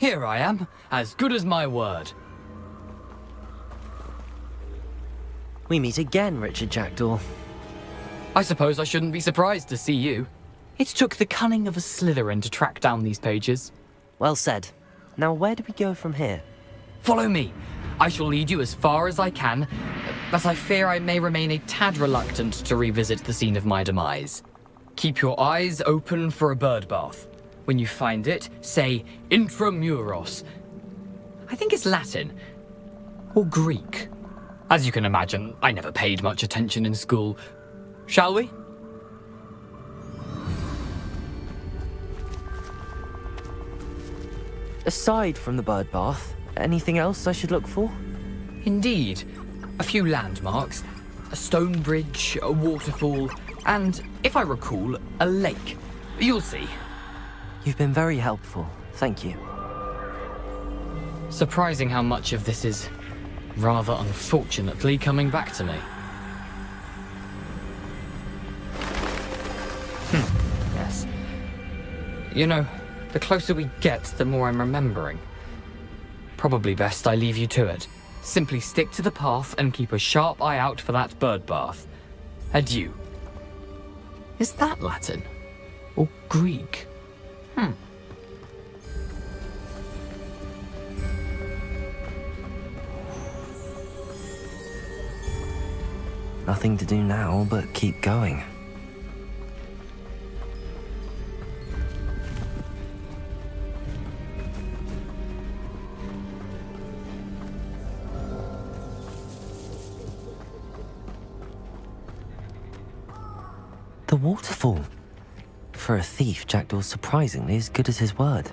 Here I am, as good as my word. We meet again, Richard Jackdaw. I suppose I shouldn't be surprised to see you. It took the cunning of a Slytherin to track down these pages. Well said. Now where do we go from here? Follow me. I shall lead you as far as I can, but I fear I may remain a tad reluctant to revisit the scene of my demise. Keep your eyes open for a bird bath. When you find it, say intramuros. I think it's Latin. Or Greek. As you can imagine, I never paid much attention in school. Shall we? Aside from the bird bath, anything else I should look for? Indeed. A few landmarks. A stone bridge, a waterfall, and, if I recall, a lake. You'll see. You've been very helpful. Thank you. Surprising how much of this is, rather unfortunately, coming back to me. Yes. You know, the closer we get, the more I'm remembering. Probably best I leave you to it. Simply stick to the path and keep a sharp eye out for that bird bath. Adieu. Is that Latin? Or Greek? Nothing to do now but keep going. The waterfall. For a thief, Jackdaw's surprisingly as good as his word.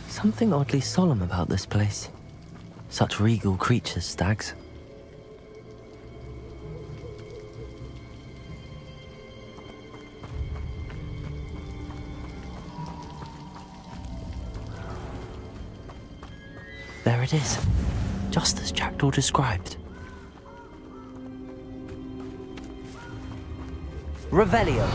Something oddly solemn about this place. Such regal creatures, stags. There it is, just as Jackdaw described. Revelio.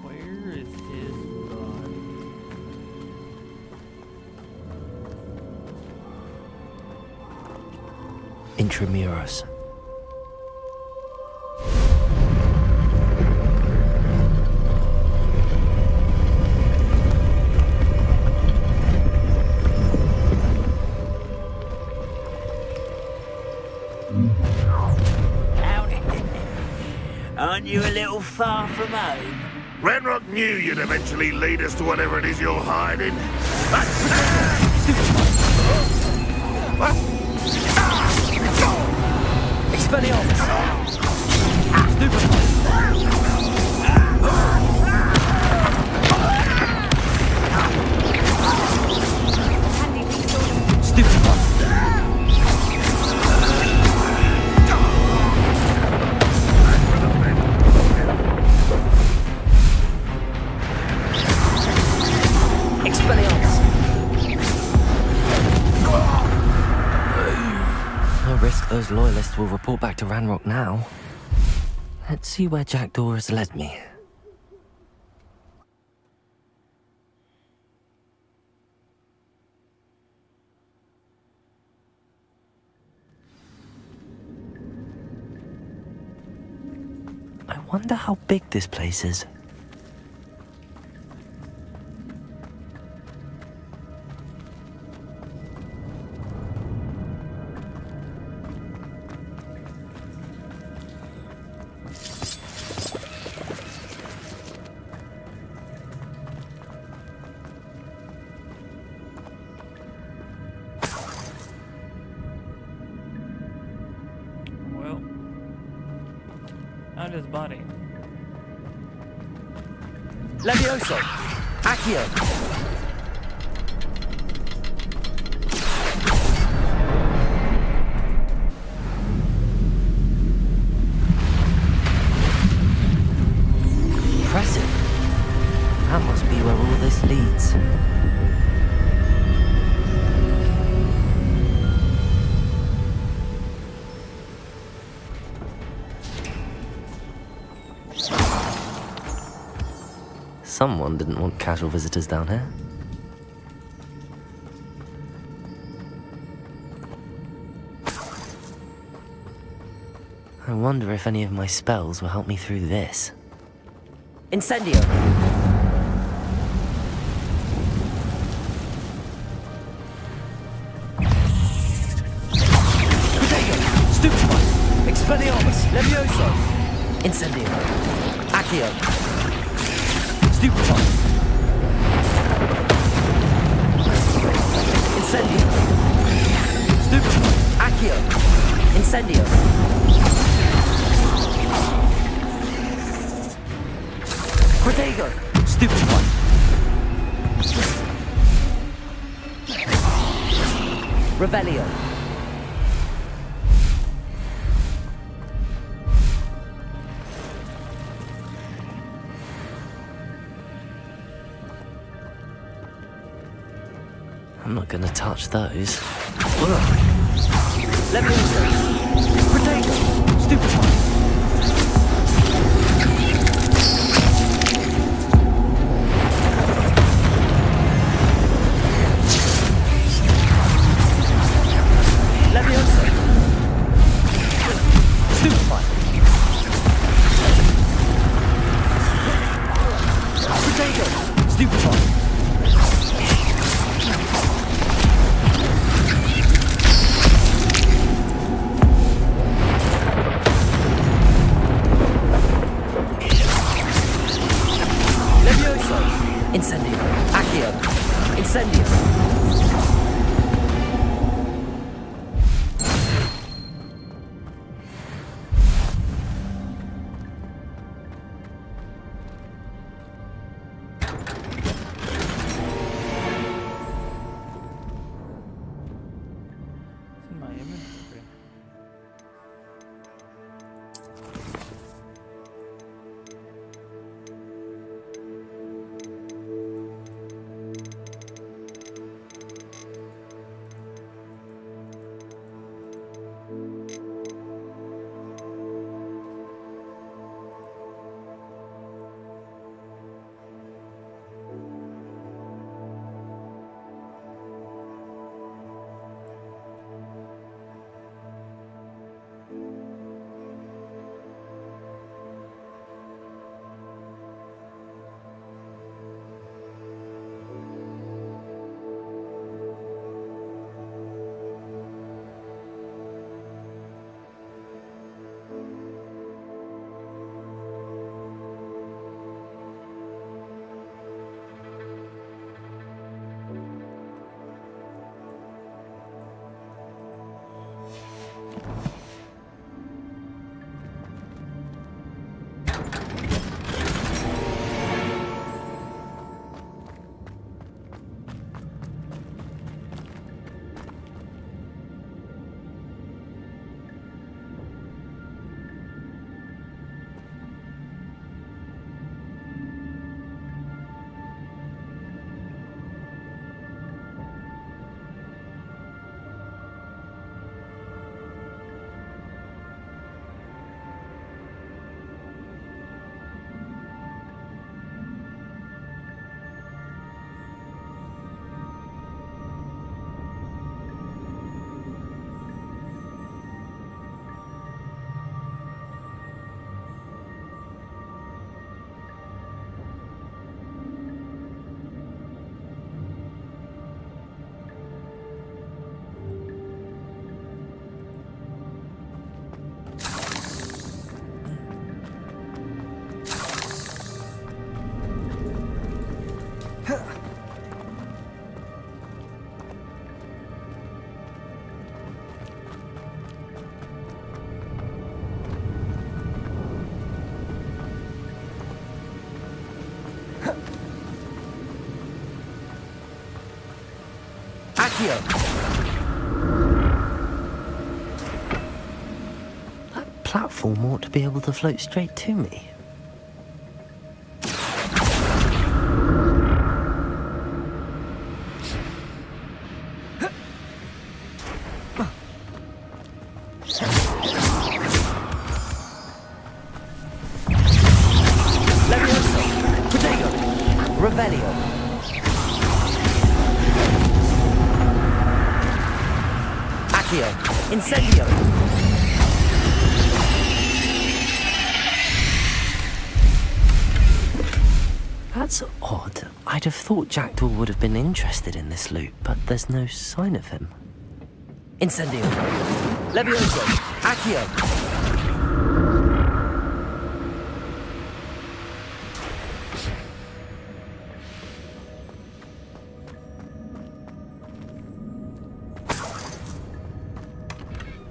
Where is his body? Intramuros. Aren't you a little far from home? Ranrock knew you'd eventually lead us to whatever it is you're hiding. Expelliarmus! Those loyalists will report back to Ranrock now. Let's see where Jackdaw has led me. I wonder how big this place is. Found his body. Levioso! Accio! Impressive. That must be where all this leads. Someone didn't want casual visitors down here. I wonder if any of my spells will help me through this. Incendio! Stupefy! Expelliarmus! Levioso! Incendio! Accio! Stupefy! Incendio! Stupefy! Accio! Incendio! Protego! Stupefy! Revelio! I'm not gonna touch those. Leviosa! Potato! Stupefy! Leviosa! Stupefy! Potato! Stupefy! Incendio. Accio. Incendio. It's in my inventory. Accio! That platform ought to be able to float straight to me. Leviosa! Potato! Revelio! Incendio! That's odd. I'd have thought Jackdaw would have been interested in this loot, but there's no sign of him. Incendio! Levioso! Accio!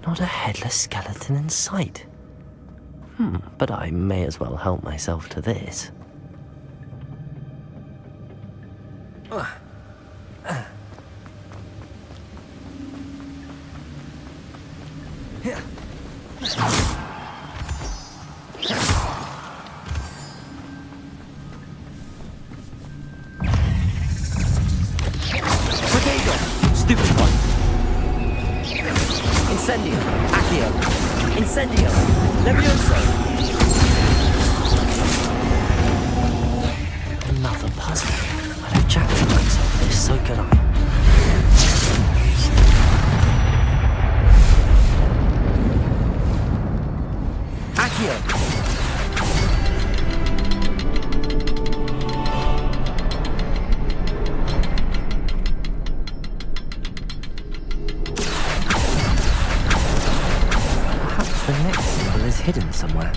Not a headless skeleton in sight. But I may as well help myself to this. Potato! Stupid one! Incendio! Accio! Incendio! Levioso! Another puzzle. I'd have Jack to solve this, so can I. Accio! Perhaps the next symbol is hidden somewhere.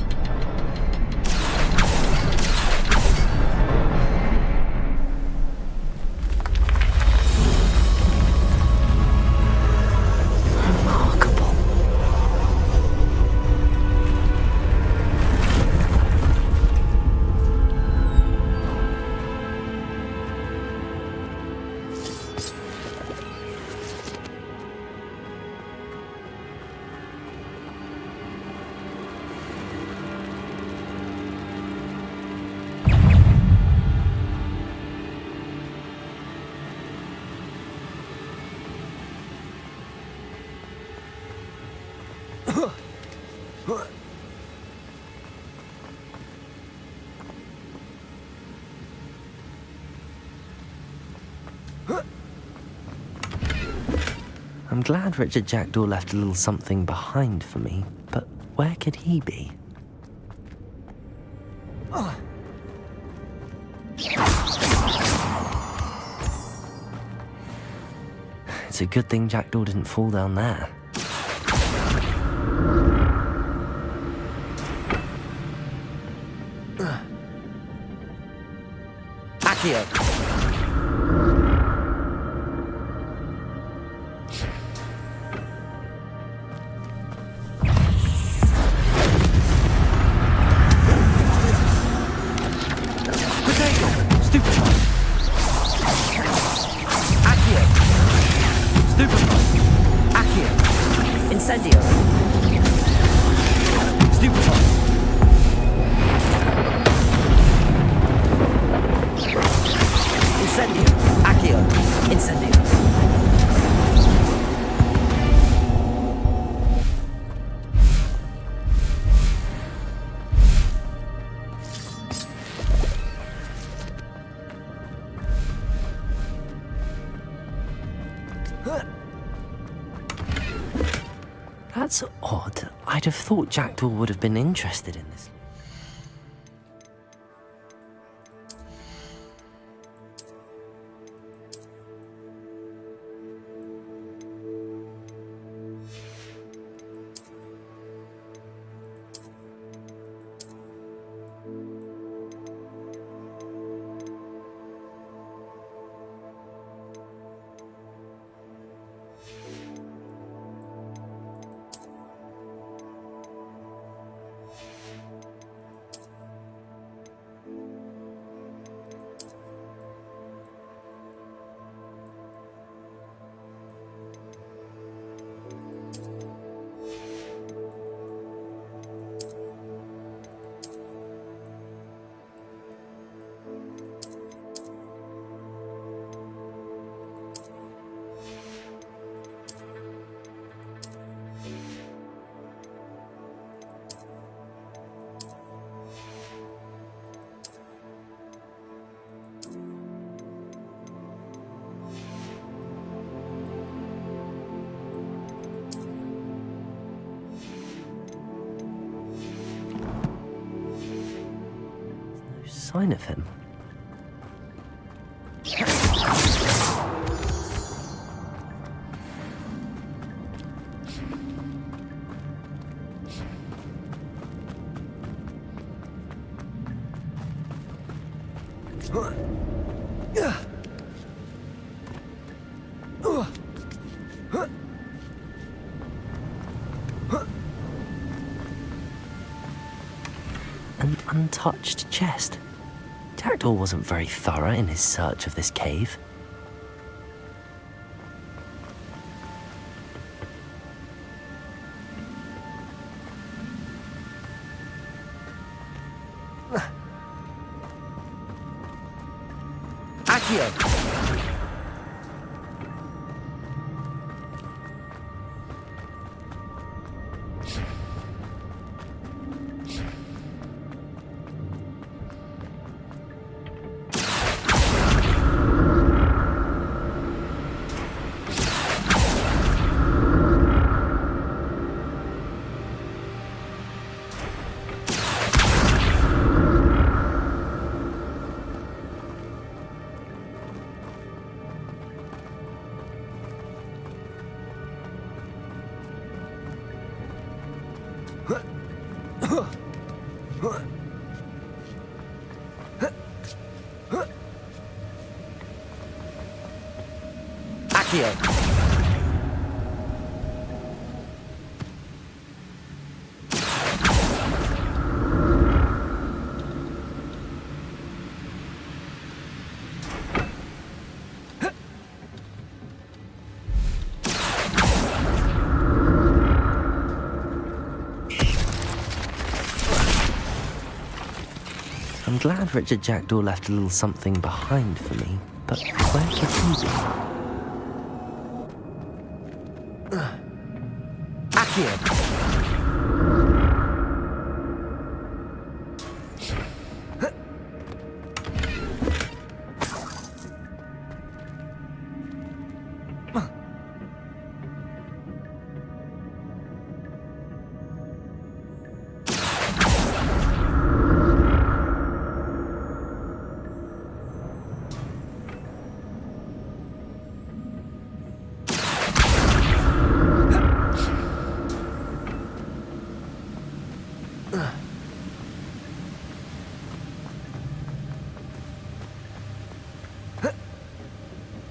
I'm glad Richard Jackdaw left a little something behind for me, but where could he be? It's a good thing Jackdaw didn't fall down there. Accio! That's odd. I'd have thought Jackdaw would have been interested in this. Sign of him. An untouched chest. Jackdaw wasn't very thorough in his search of this cave. Accio! Accio! I'm glad Richard Jackdaw left a little something behind for me, but where could he be? Accio!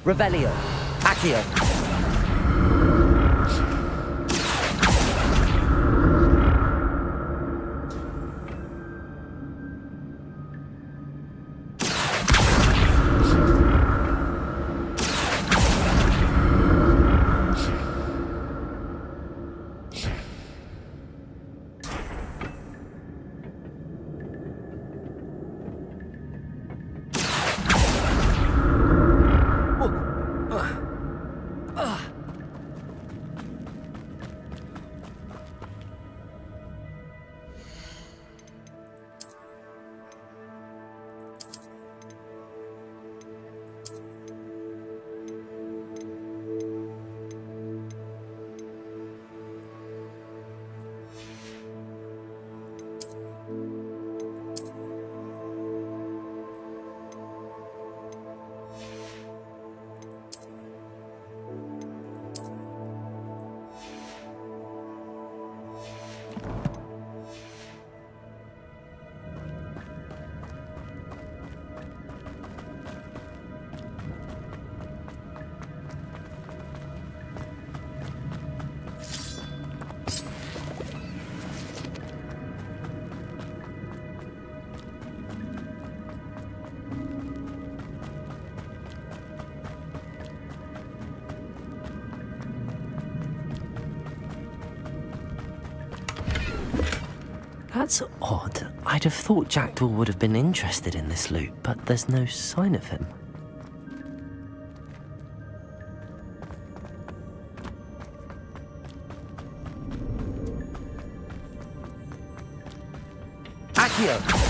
Revelio. Accio. That's odd. I'd have thought Jackdaw would have been interested in this loot, but there's no sign of him. Accio!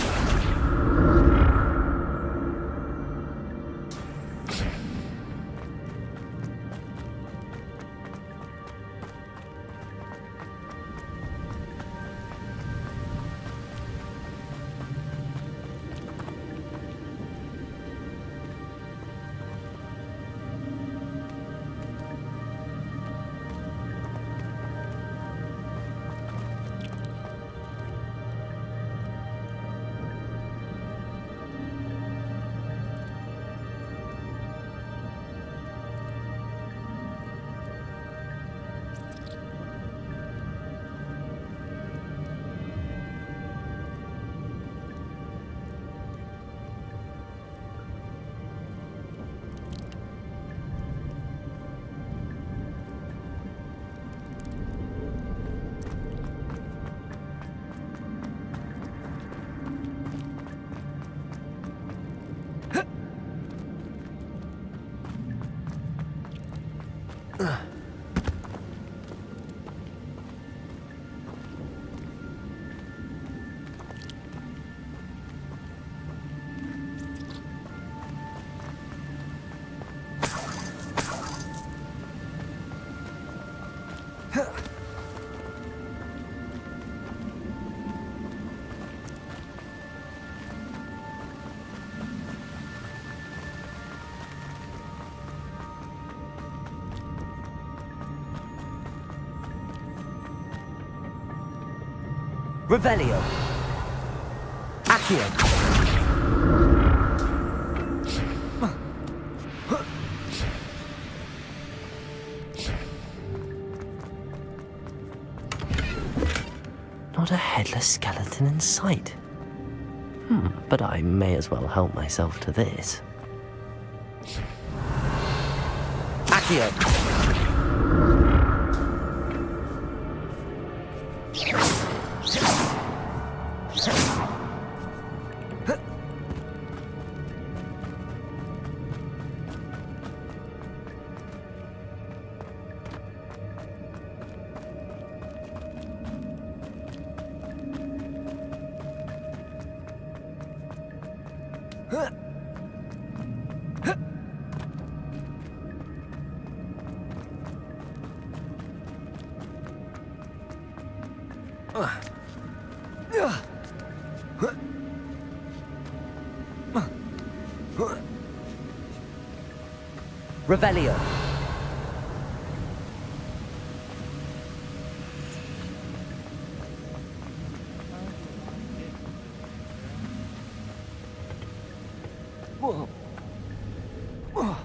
Revelio. Accio. Not a headless skeleton in sight. But I may as well help myself to this. Accio. Revelio. Whoa. Whoa.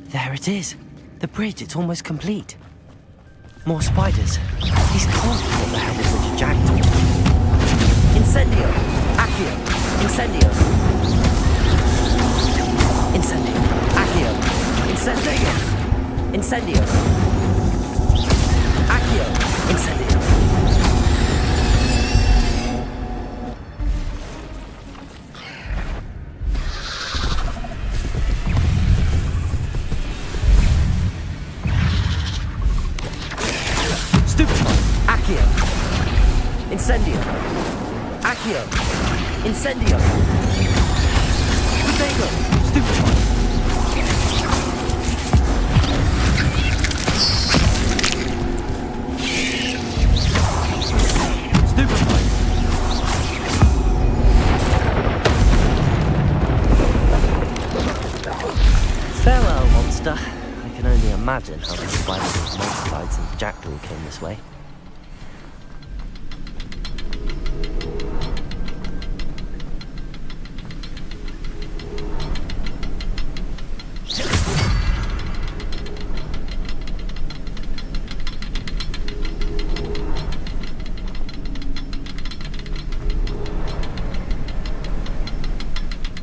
There it is. The bridge, it's almost complete. More spiders. These can't be what the hell is Richard Jackdaw. Incendio! Accio! Incendio! Incendio! Accio! Incendio! Incendio! Accio! Incendio! Accio! Incendio! Accio! Incendio! Potato! Stupefy! Stupefy! Farewell, monster. I can only imagine how the spiders multiplied since Jackdaw came this way.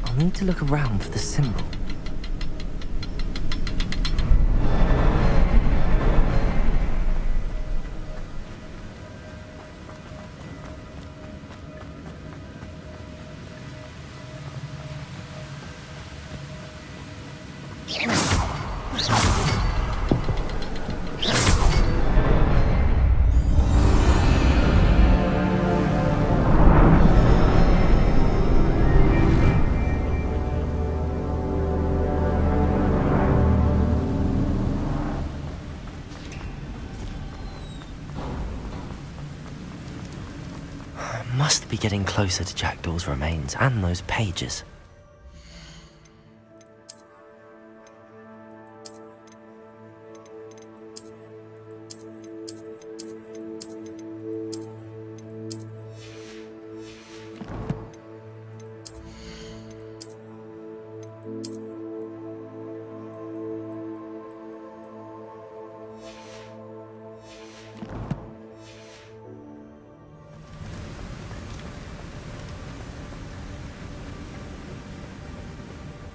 I'll need to look around for the symbol. Must be getting closer to Jackdaw's remains and those pages.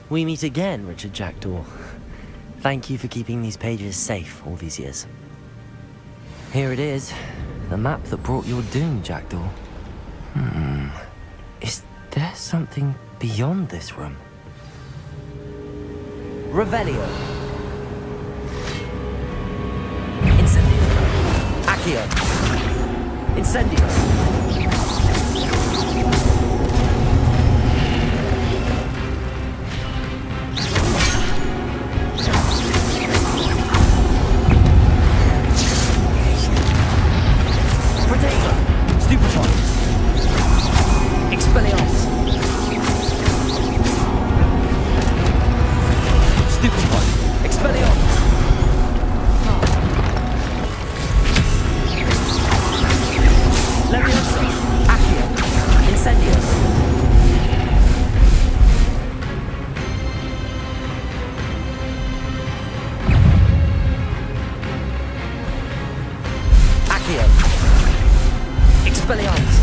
We meet again, Richard Jackdaw. Thank you for keeping these pages safe all these years. Here it is, the map that brought your doom, Jackdaw. Is there something beyond this room? Revelio. Incendio. Accio. Incendio. Stupefy. Expelliarmus. Expelliarmus!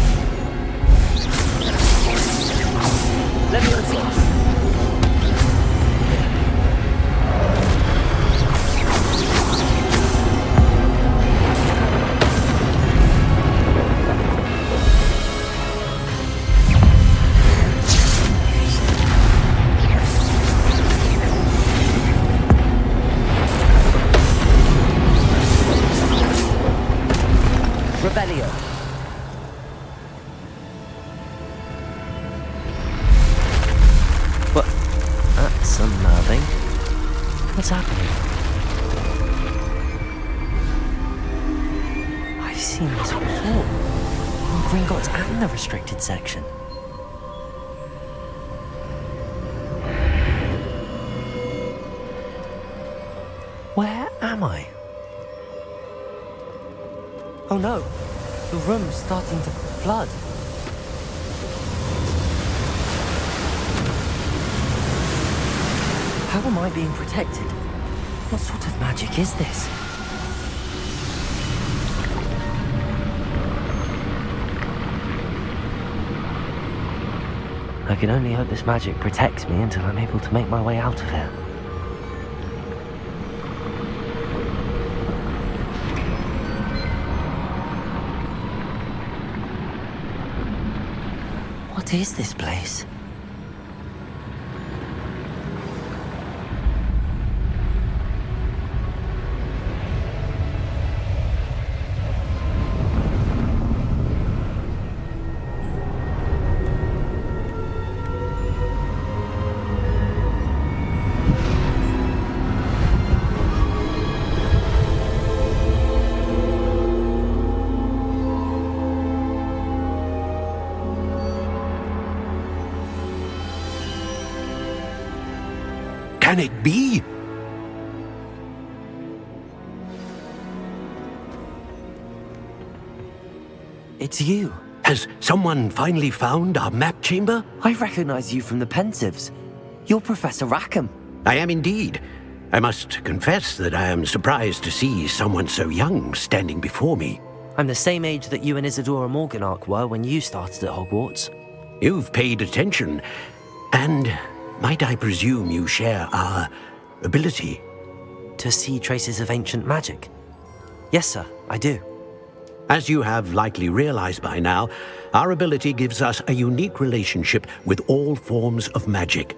Leviosa! Revelio. What? That's unnerving. What's happening? I've seen this before. In Gringotts and the restricted section. Where am I? Oh no, the room's starting to flood. How am I being protected? What sort of magic is this? I can only hope this magic protects me until I'm able to make my way out of here. What is this place? Can it be? It's you. Has someone finally found our map chamber? I recognize you from the Pensives. You're Professor Rackham. I am indeed. I must confess that I am surprised to see someone so young standing before me. I'm the same age that you and Isadora Morganach were when you started at Hogwarts. You've paid attention, and might I presume you share our ability? To see traces of ancient magic? Yes, sir, I do. As you have likely realized by now, our ability gives us a unique relationship with all forms of magic.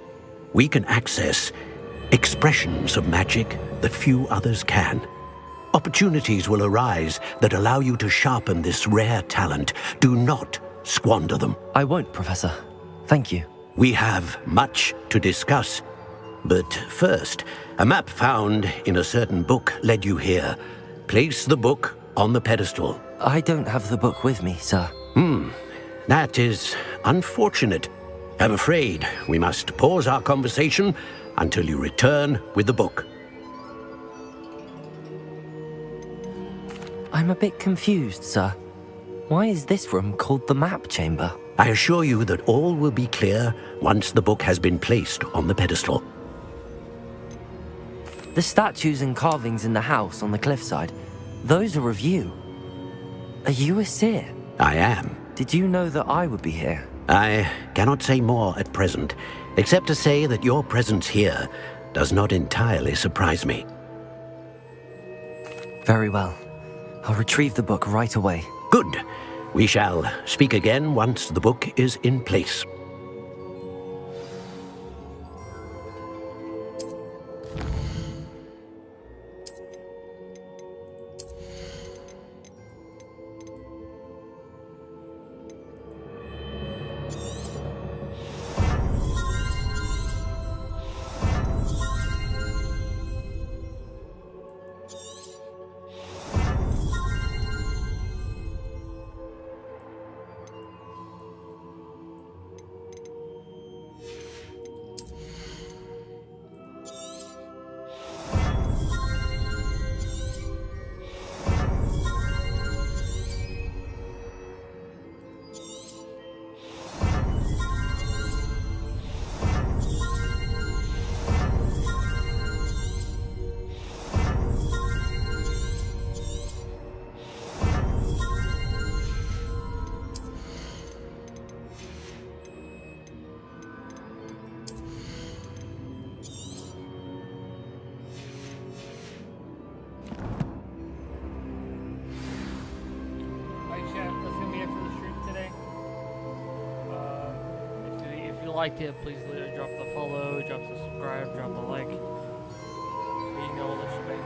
We can access expressions of magic that few others can. Opportunities will arise that allow you to sharpen this rare talent. Do not squander them. I won't, Professor. Thank you. We have much to discuss. But first, a map found in a certain book led you here. Place the book on the pedestal. I don't have the book with me, sir. That is unfortunate. I'm afraid we must pause our conversation until you return with the book. I'm a bit confused, sir. Why is this room called the map chamber? I assure you that all will be clear once the book has been placed on the pedestal. The statues and carvings in the house on the cliffside, those are of you. Are you a seer? I am. Did you know that I would be here? I cannot say more at present, except to say that your presence here does not entirely surprise me. Very well. I'll retrieve the book right away. Good. We shall speak again once the book is in place. liked it, please drop the follow, drop the subscribe, drop the like. You know all the shebang.